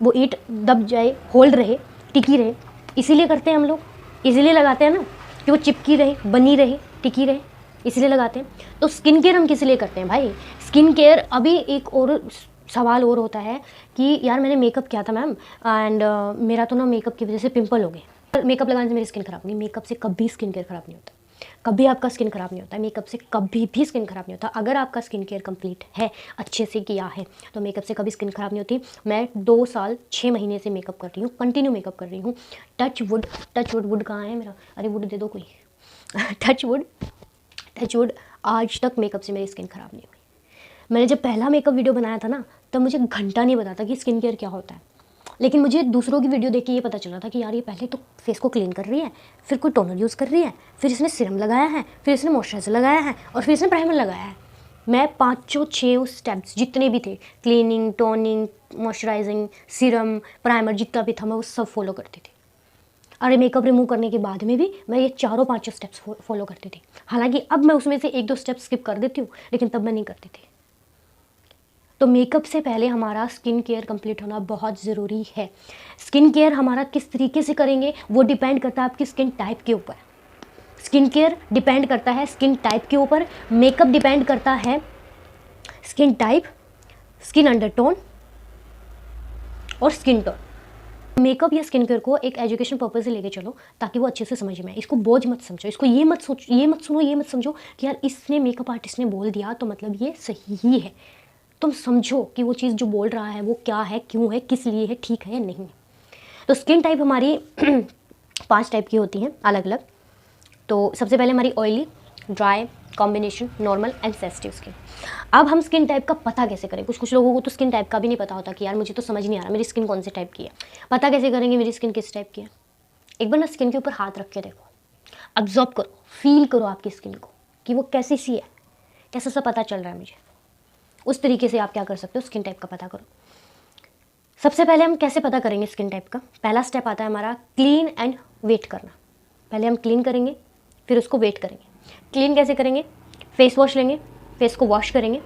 वो ईंट दब जाए, होल्ड रहे, टिकी रहे, इसीलिए करते हैं हम लोग, इसीलिए लगाते हैं ना, कि वो चिपकी रहे, बनी रहे, टिकी रहे, इसलिए लगाते हैं। तो स्किन केयर हम किस लिए करते हैं भाई? स्किन केयर, अभी एक और सवाल और होता है कि यार मैंने मेकअप किया था मैम, एंड मेरा तो ना मेकअप की वजह से पिंपल हो गए, मेकअप लगाने से मेरी स्किन खराब नहीं। मेकअप से कभी स्किन केयर खराब नहीं होता, कभी आपका स्किन खराब नहीं होता, मेकअप से कभी भी स्किन खराब नहीं होता। अगर आपका स्किन केयर कंप्लीट है, अच्छे से किया है, तो मेकअप से कभी स्किन खराब नहीं होती। मैं 2 साल 6 महीने से मेकअप कर रही हूँ, कंटिन्यू मेकअप कर रही हूँ। टच वुड, वुड कहाँ है मेरा? अरे वुड दे दो कोई। टच वुड, आज तक मेकअप से मेरी स्किन खराब नहीं हुई। मैंने जब पहला मेकअप वीडियो बनाया था ना, तब मुझे घंटा नहीं पता था कि स्किन केयर क्या होता है, लेकिन मुझे दूसरों की वीडियो देख के ये पता चला था कि यार ये पहले तो फेस को क्लीन कर रही है, फिर कोई टोनर यूज़ कर रही है, फिर इसने सीरम लगाया है, फिर इसने मॉइस्चराइजर लगाया है, और फिर इसने प्राइमर लगाया है। मैं 5-6 स्टेप्स जितने भी थे, cleaning, toning, moisturising, serum, primer, जितना भी था मैं वो सब फॉलो करती थी। अरे मेकअप रिमूव करने के बाद में भी मैं ये 4-5 स्टेप्स फॉलो करती थी। हालांकि अब मैं उसमें से 1-2 स्टेप्स स्किप कर देती हूँ, लेकिन तब मैं नहीं करती थी। तो मेकअप से पहले हमारा स्किन केयर कंप्लीट होना बहुत ज़रूरी है। स्किन केयर हमारा किस तरीके से करेंगे वो डिपेंड करता है आपकी स्किन टाइप के ऊपर। स्किन केयर डिपेंड करता है स्किन टाइप के ऊपर, मेकअप डिपेंड करता है स्किन टाइप, स्किन अंडरटोन और स्किन टोन। मेकअप या स्किन केयर को एक एजुकेशन पर्पज से लेके चलो, ताकि वो अच्छे से समझ में आए। इसको बोझ मत समझो, इसको ये मत सुनो, ये मत समझो कि यार इसने मेकअप आर्टिस्ट ने बोल दिया तो मतलब ये सही ही है। तुम समझो कि वो चीज़ जो बोल रहा है वो क्या है, क्यों है, किस लिए है, ठीक है या नहीं। तो स्किन टाइप हमारी 5 टाइप की होती हैं अलग अलग। तो सबसे पहले हमारी oily, dry, combination, normal and sensitive skin. अब हम स्किन टाइप का पता कैसे करें? कुछ लोगों को तो स्किन टाइप का भी नहीं पता होता कि यार मुझे तो समझ नहीं आ रहा मेरी स्किन कौन से टाइप की है। पता कैसे करेंगे मेरी स्किन किस टाइप की है? एक बार ना स्किन के ऊपर हाथ रख के देखो, ऑब्जर्व करो, फील करो आपकी स्किन को कि वो कैसी सी है, कैसा सा पता चल रहा है मुझे। उस तरीके से आप क्या कर सकते हो, स्किन टाइप का पता करो। सबसे पहले हम कैसे पता करेंगे स्किन टाइप का? पहला स्टेप आता है हमारा क्लीन एंड वेट करना। पहले हम क्लीन करेंगे, फिर उसको वेट करेंगे। क्लीन कैसे करेंगे? फेस वॉश लेंगे, फेस को वॉश करेंगे,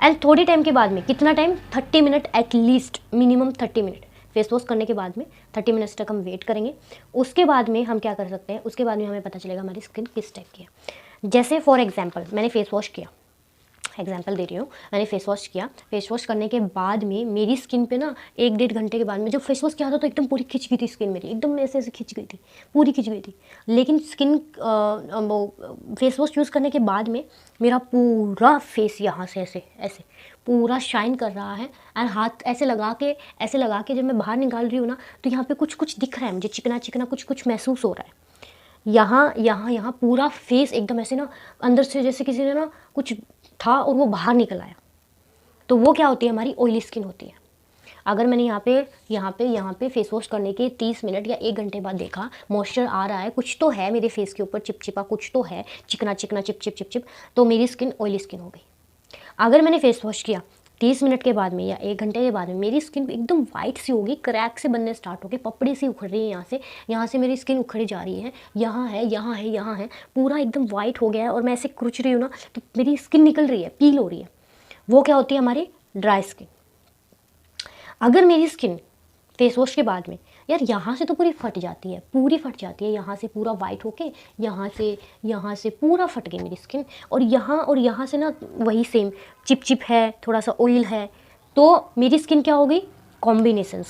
एंड थोड़ी टाइम के बाद में, कितना time? 30 minute at least, minimum 30 minute. Face wash करने के बाद में 30 मिनट्स तक हम वेट करेंगे। उसके बाद में हम क्या कर सकते हैं? उसके बाद में हमें पता चलेगा हमारी स्किन किस टाइप की है। जैसे फॉर एग्जाम्पल मैंने फेस वॉश किया, एग्जाम्पल दे रही हूँ, मैंने फेस वॉश किया, फेस वॉश करने के बाद में मेरी स्किन पे ना 1-1.5 घंटे के बाद में जब फेस वॉश किया था तो एकदम पूरी खिंच गई थी स्किन मेरी, एकदम ऐसे ऐसे खिंच गई थी, पूरी खिंच गई थी। लेकिन स्किन वो फेस वॉश यूज़ करने के बाद में मेरा पूरा फेस यहाँ से ऐसे ऐसे पूरा शाइन कर रहा है। एंड हाथ ऐसे लगा के जब मैं बाहर निकाल रही हूँ ना तो यहाँ पे कुछ कुछ दिख रहा है मुझे, चिकना चिकना कुछ कुछ महसूस हो रहा है। यहाँ पूरा फेस एकदम ऐसे ना अंदर से जैसे किसी ने ना कुछ था और वो बाहर निकल आया। तो वो क्या होती है, हमारी ऑयली स्किन होती है। अगर मैंने यहाँ पे फेस वॉश करने के 30 मिनट या 1 घंटे बाद देखा मॉइस्चर आ रहा है, कुछ तो है मेरे फेस के ऊपर चिपचिपा, कुछ तो है चिकना चिकना चिप चिप चिप चिप, तो मेरी स्किन ऑयली स्किन हो गई। अगर मैंने फेस वॉश किया 30 मिनट के बाद में या 1 घंटे के बाद में मेरी स्किन एकदम वाइट सी होगी, क्रैक से बनने स्टार्ट हो गए, पपड़ी सी उखड़ रही है, यहाँ से मेरी स्किन उखड़ी जा रही है, यहाँ है, पूरा एकदम वाइट हो गया है और मैं ऐसे कुरुच रही हूँ ना तो मेरी स्किन निकल रही है, पील हो रही है। वो क्या होती है, हमारी ड्राई स्किन। अगर मेरी स्किन फेस वॉश के बाद में यार यहाँ से तो पूरी फट जाती है, यहाँ से पूरा वाइट होके यहाँ से पूरा फट गई मेरी स्किन, और यहाँ से ना वही सेम चिप चिप है, थोड़ा सा ऑयल है, तो मेरी स्किन क्या हो गई, कॉम्बिनेशन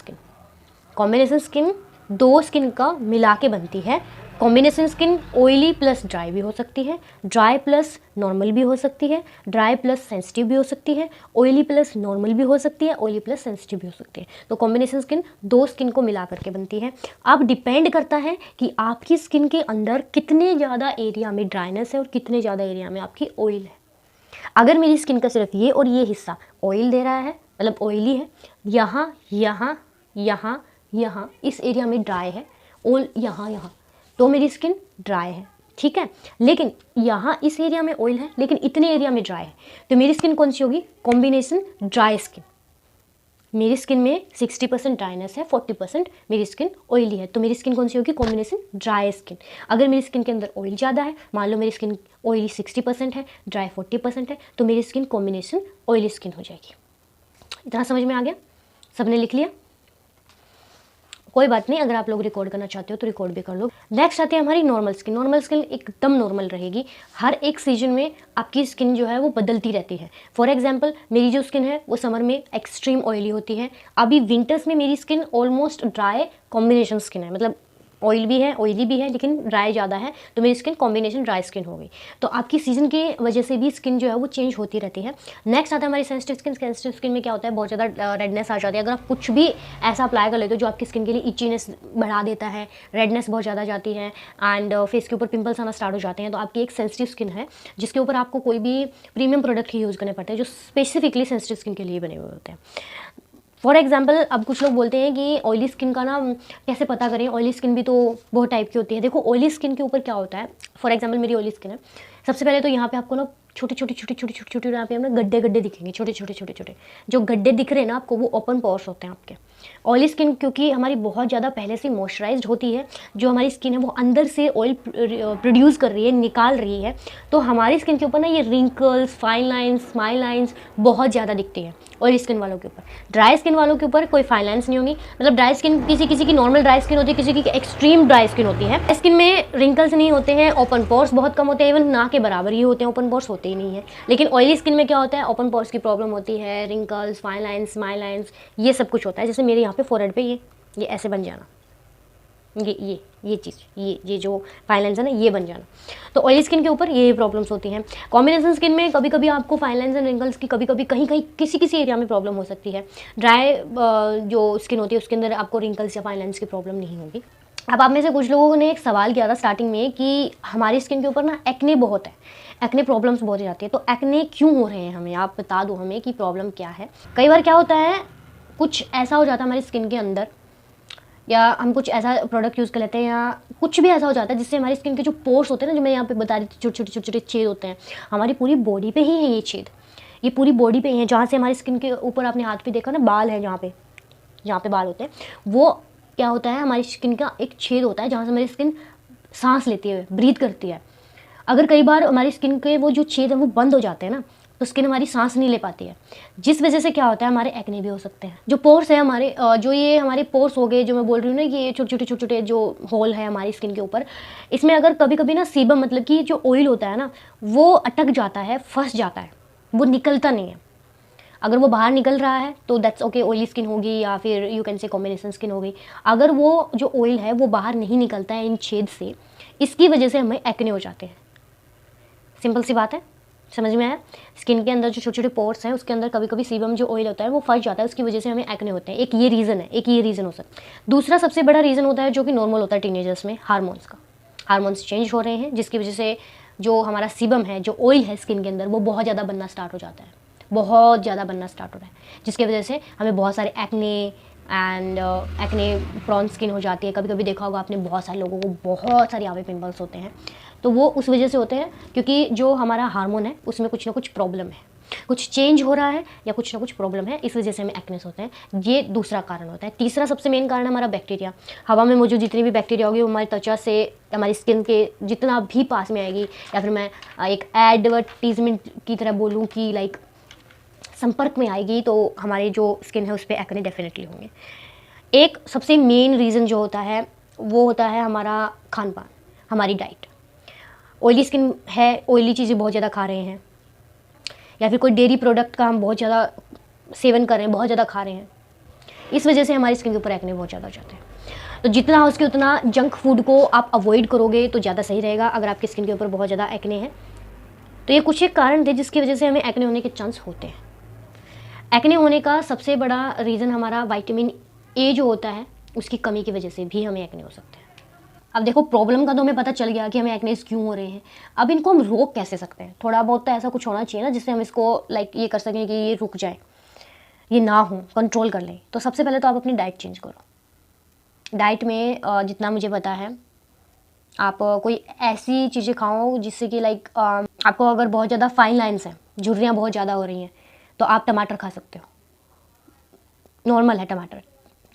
स्किन। दो स्किन का मिला के बनती है। Combination skin oily plus dry भी हो सकती है, ड्राई प्लस नॉर्मल भी हो सकती है, ड्राई प्लस सेंसिटिव भी हो सकती है, ऑयली प्लस नॉर्मल भी हो सकती है, ऑयली प्लस सेंसिटिव भी हो सकती है। तो कॉम्बिनेशन स्किन दो स्किन को मिला करके बनती है। अब डिपेंड करता है कि आपकी स्किन के अंदर कितने ज़्यादा एरिया में ड्राइनेस है और कितने ज़्यादा एरिया में आपकी ऑयल है। अगर मेरी स्किन का सिर्फ ये और ये हिस्सा ऑयल दे रहा है, मतलब ऑयली है, यहाँ इस एरिया में ड्राई है, और यहाँ तो मेरी स्किन ड्राई है, ठीक है। लेकिन यहाँ इस एरिया में ऑयल है लेकिन इतने एरिया में ड्राई है, तो मेरी स्किन कौन सी होगी, कॉम्बिनेशन ड्राई स्किन। मेरी स्किन में 60% ड्राइनेस है, 40% मेरी स्किन ऑयली है, तो मेरी स्किन कौन सी होगी, कॉम्बिनेशन ड्राई स्किन। अगर मेरी स्किन के अंदर ऑयल ज़्यादा है, मान लो मेरी स्किन ऑयली 60% है, ड्राई 40% है, तो मेरी स्किन कॉम्बिनेशन ऑयली स्किन हो जाएगी। इतना समझ में आ गया, सबने लिख लिया, कोई बात नहीं, अगर आप लोग रिकॉर्ड करना चाहते हो तो रिकॉर्ड भी कर लो। नेक्स्ट आती है हमारी नॉर्मल स्किन एकदम नॉर्मल रहेगी। हर एक सीजन में आपकी स्किन जो है वो बदलती रहती है। फॉर एग्जांपल मेरी जो स्किन है वो समर में एक्सट्रीम ऑयली होती है, अभी विंटर्स में मेरी skin almost dry combination skin है, मतलब ऑयल भी है, ऑयली भी है लेकिन ड्राई ज़्यादा है, तो मेरी स्किन कॉम्बिनेशन ड्राई स्किन हो गई। तो आपकी सीजन की वजह से भी स्किन जो है वो चेंज होती रहती है। नेक्स्ट आता है हमारी सेंसिटिव स्किन में क्या होता है, बहुत ज़्यादा रेडनेस आ जाती है। अगर आप कुछ भी ऐसा अप्लाई कर लेते हो जो आपकी स्किन के लिए इचीनेस बढ़ा देता है, रेडनेस बहुत ज़्यादा जाती है एंड फेस के ऊपर पिंपल्स आना स्टार्ट हो जाते हैं, तो आपकी एक सेंसिटिव स्किन है जिसके ऊपर आपको कोई भी प्रीमियम प्रोडक्ट ही यूज़ करने पड़ते हैं जो स्पेसिफिकली सेंसिटिव स्किन के लिए बने हुए होते हैं। फॉर एग्जाम्पल अब कुछ लोग बोलते हैं कि ऑयली स्किन का ना कैसे पता करें, ऑयली स्किन भी तो बहुत टाइप की होती है। देखो ऑयली स्किन के ऊपर क्या होता है, फॉर एग्जाम्पल मेरी ऑयली स्किन है, सबसे पहले तो यहाँ पे आपको ना छोटे यहाँ पे हमें गड्ढे दिखेंगे, छोटे जो गड्ढे दिख रहे हैं ना आपको, वो ओपन पोर्स होते हैं आपके। ऑयली स्किन क्योंकि हमारी बहुत ज़्यादा पहले से मॉइस्चराइज्ड होती है, जो हमारी स्किन है वो अंदर से ऑयल प्रोड्यूस कर रही है, निकाल रही है, तो हमारी स्किन के ऊपर ना ये wrinkles, fine lines, smile lines बहुत ज़्यादा दिखती है ऑयली स्किन वालों के ऊपर। ड्राई स्किन वालों के ऊपर कोई फाइन लाइन्स नहीं होंगी, मतलब ड्राई स्किन किसी की नॉर्मल ड्राई स्किन होती है, किसी की एक्सट्रीम ड्राई स्किन होती है। स्किन में रिंकल्स नहीं होते हैं, ओपन पोर्स बहुत कम होते हैं, इवन ना के बराबर ही होते हैं, ओपन पोर्स होते ही नहीं है। लेकिन ऑयली स्किन में क्या होता है, ओपन पोर्स की प्रॉब्लम होती है, wrinkles, fine lines, smile lines, ये सब कुछ होता है। जैसे मेरे यहाँ पे फोरहेड पे ये ऐसे बन जाना, ये चीज़, ये जो फाइन लाइन्स है ना, ये बन जाना, तो ऑयली स्किन के ऊपर ये प्रॉब्लम्स होती हैं। कॉम्बिनेशन स्किन में कभी कभी आपको फाइन लाइन्स एंड रिंकल्स की कभी कहीं किसी एरिया में प्रॉब्लम हो सकती है। ड्राई जो स्किन होती है उसके अंदर आपको रिंकल्स या फाइन लाइन्स की प्रॉब्लम नहीं होगी। अब आप में से कुछ लोगों ने एक सवाल किया था स्टार्टिंग में कि हमारी स्किन के ऊपर ना एक्ने बहुत है, एक्ने प्रॉब्लम्स बहुत हो जाती है, तो एक्ने क्यों हो रहे हैं हमें, आप बता दो हमें कि प्रॉब्लम क्या है। कई बार क्या होता है, कुछ ऐसा हो जाता है हमारी स्किन के अंदर, या हम कुछ ऐसा प्रोडक्ट यूज़ कर लेते हैं, या कुछ भी ऐसा हो जाता है जिससे हमारी स्किन के जो पोर्स होते हैं ना, जो मैं यहाँ पे बता रही थी, छोटे छेद होते हैं, हमारी पूरी बॉडी पे ही है ये छेद, ये पूरी बॉडी पे ही है। जहाँ से हमारी स्किन के ऊपर आपने हाथ पे देखा ना बाल है, जहाँ पे बाल होते हैं, वो क्या होता है, हमारी स्किन का एक छेद होता है जहाँ से हमारी स्किन सांस लेती है, ब्रीथ करती है। अगर कई बार हमारी स्किन के वो जो छेद है वो बंद हो जाते हैं ना, तो स्किन हमारी सांस नहीं ले पाती है, जिस वजह से क्या होता है, हमारे एक्ने भी हो सकते हैं। जो पोर्स है हमारे, जो ये हमारे पोर्स हो गए, जो मैं बोल रही हूँ ना, ये छोटे जो होल है हमारी स्किन के ऊपर, इसमें अगर कभी ना सीबम, मतलब कि जो ऑयल होता है ना, वो अटक जाता है, फंस जाता है, वो निकलता नहीं है। अगर वो बाहर निकल रहा है तो दैट्स ओके, ऑयली स्किन होगी या फिर you can say combination skin हो गई। अगर वो जो ऑयल है वो बाहर नहीं निकलता है इन छेद से, इसकी वजह से हमें एक्ने हो जाते हैं। सिंपल सी बात है, समझ में आया? स्किन के अंदर जो छोटे छोटे पोर्स हैं उसके अंदर कभी कभी सीबम जो ऑयल होता है वो फंस जाता है, उसकी वजह से हमें एक्ने होते हैं। एक ये रीज़न है, एक ये रीज़न हो सकता है। दूसरा सबसे बड़ा रीज़न होता है जो कि नॉर्मल होता है टीनेजर्स में, हार्मोन्स का। हार्मोन्स चेंज हो रहे हैं जिसकी वजह से जो हमारा सीबम है, जो ऑयल है स्किन के अंदर, वो बहुत ज़्यादा बनना स्टार्ट हो जाता है, बहुत ज़्यादा बनना स्टार्ट हो रहा है, जिसकी वजह से हमें बहुत सारे acne and acne prawn skin हो जाती है। कभी कभी देखा होगा आपने, बहुत सारे लोगों को बहुत सारे आवे पिंपल्स होते हैं, तो वो उस वजह से होते हैं क्योंकि जो हमारा हार्मोन है उसमें कुछ ना कुछ प्रॉब्लम है, कुछ चेंज हो रहा है या कुछ ना कुछ प्रॉब्लम है, इस वजह से हमें एक्नेस होते हैं। ये दूसरा कारण होता है। तीसरा सबसे मेन कारण हमारा बैक्टीरिया। हवा में मौजूद जितनी भी बैक्टीरिया होगी वो हमारी त्वचा से, हमारी स्किन के जितना भी पास में आएगी, या फिर मैं एक एडवर्टीजमेंट की तरह बोलूँ कि लाइक संपर्क में आएगी, तो हमारी जो स्किन है उस पर एक्ने डेफिनेटली होंगे। एक सबसे मेन रीज़न जो होता है वो होता है हमारा खान पान, हमारी डाइट। ऑयली स्किन है, ऑयली चीज़ें बहुत ज़्यादा खा रहे हैं, या फिर कोई डेयरी प्रोडक्ट का हम बहुत ज़्यादा सेवन कर रहे हैं, बहुत ज़्यादा खा रहे हैं, इस वजह से हमारी स्किन के ऊपर एक्ने बहुत ज़्यादा हो जाते हैं। तो जितना हो सके उतना जंक फूड को आप अवॉइड करोगे तो ज़्यादा सही रहेगा। अगर आपकी स्किन के ऊपर बहुत ज़्यादा एक्ने है तो ये कुछ एक कारण थे जिसकी वजह से हमें एक्ने होने के चांस होते हैं। एक्ने होने का सबसे बड़ा रीज़न हमारा विटामिन ए जो होता है उसकी कमी की वजह से भी हमें एक्ने हो सकते हैं। अब देखो, प्रॉब्लम का तो हमें पता चल गया कि हमें एक्नेस क्यों हो रहे हैं। अब इनको हम रोक कैसे सकते हैं? थोड़ा बहुत तो ऐसा कुछ होना चाहिए ना जिससे हम इसको लाइक ये कर सकें कि ये रुक जाए, ये ना हो, कंट्रोल कर लें। तो सबसे पहले तो आप अपनी डाइट चेंज करो। डाइट में जितना मुझे पता है, आप कोई ऐसी चीज़ें खाओ जिससे कि लाइक आपको अगर बहुत ज़्यादा फाइन लाइन्स हैं, झुर्रियाँ बहुत ज़्यादा हो रही हैं, तो आप टमाटर खा सकते हो, नॉर्मल है टमाटर।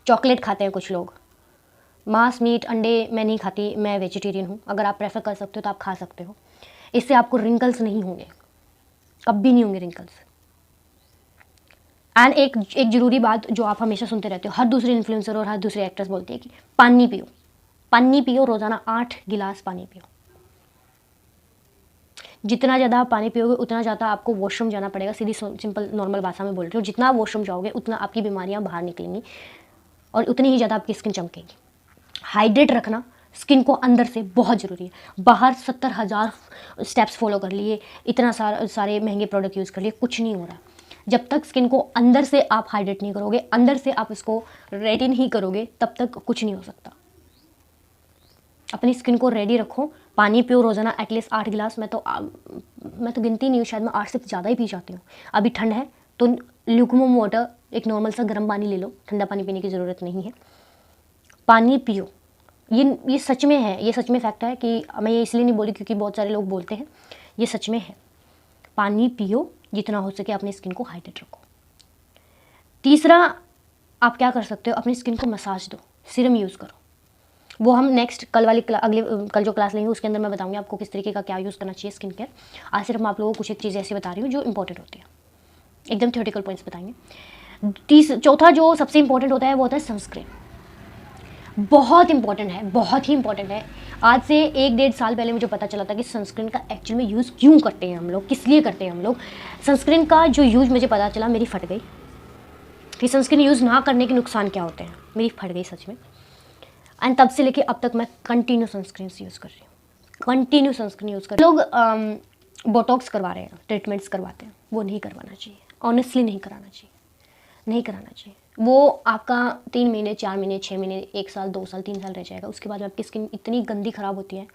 चॉकलेट खाते हैं कुछ लोग। मांस, मीट, अंडे मैं नहीं खाती, मैं वेजिटेरियन हूँ। अगर आप प्रेफर कर सकते हो तो आप खा सकते हो। इससे आपको रिंकल्स नहीं होंगे, कभी नहीं होंगे रिंकल्स। एंड एक ज़रूरी बात जो आप हमेशा सुनते रहते हो, हर दूसरे इन्फ्लुएंसर और हर दूसरे एक्टर्स बोलते हैं कि पानी पियो, पानी पियो, रोज़ाना 8 गिलास पानी पियो। जितना ज़्यादा आप पानी पियोगे उतना ज़्यादा आपको वॉशरूम जाना पड़ेगा। सीधी सिंपल नॉर्मल भाषा में बोल रही हूँ, जितना वॉशरूम जाओगे उतना आपकी बीमारियाँ बाहर निकलेंगी और उतनी ही ज़्यादा आपकी स्किन चमकेगी। हाइड्रेट रखना स्किन को अंदर से बहुत ज़रूरी है। बाहर 70,000 स्टेप्स फॉलो कर लिए, इतना सारे महंगे प्रोडक्ट यूज़ कर लिए, कुछ नहीं हो रहा। जब तक स्किन को अंदर से आप हाइड्रेट नहीं करोगे, अंदर से आप इसको रेडी नहीं करोगे, तब तक कुछ नहीं हो सकता। अपनी स्किन को रेडी रखो, पानी पियो रोज़ाना एटलीस्ट 8 गिलास। मैं तो गिनती नहीं हूँ, शायद मैं 8 से ज़्यादा ही पी जाती हूँ। अभी ठंड है तो ल्यूकवार्म वाटर, एक नॉर्मल सा गर्म पानी ले लो, ठंडा पानी पीने की ज़रूरत नहीं है। पानी पियो। ये सच में है, ये सच में फैक्ट है कि मैं ये इसलिए नहीं बोली क्योंकि बहुत सारे लोग बोलते हैं, ये सच में है। पानी पियो, जितना हो सके अपनी स्किन को हाइड्रेट रखो। तीसरा, आप क्या कर सकते हो, अपनी स्किन को मसाज दो, सीरम यूज़ करो। वो हम नेक्स्ट कल जो क्लास लेंगे उसके अंदर मैं बताऊंगी आपको किस तरीके का क्या यूज़ करना चाहिए स्किन केयर। आज सिर्फ मैं आप लोगों को कुछ एक चीज़ ऐसी बता रही हूँ जो इंपॉर्टेंट होती है, एकदम थ्योरेटिकल पॉइंट्स बताएंगे। चौथा जो सबसे इंपॉर्टेंट होता है वो होता है सनस्क्रीन। बहुत इंपॉर्टेंट है, बहुत ही इंपॉर्टेंट है। आज से 1-1.5 साल पहले मुझे पता चला था कि सनस्क्रीन का एक्चुअल में यूज़ क्यों करते हैं हम लोग, किस लिए करते हैं हम लोग। सनस्क्रीन का जो यूज़ मुझे पता चला, मेरी फट गई कि सनस्क्रीन यूज़ ना करने के नुकसान क्या होते हैं, मेरी फट गई सच में। एंड तब से लेके अब तक मैं कंटिन्यू सनस्क्रीन यूज़ कर रही हूँ, कंटिन्यू सनस्क्रीन यूज़ कर रही हूँ। लोग बोटॉक्स करवा रहे हैं, ट्रीटमेंट्स करवाते हैं, वो नहीं करवाना चाहिए, ऑनेस्टली नहीं कराना चाहिए, नहीं कराना चाहिए। वो आपका 3 महीने, 4 महीने, 6 महीने, 1 साल, 2 साल, 3 साल रह जाएगा, उसके बाद आपकी स्किन इतनी गंदी ख़राब होती है,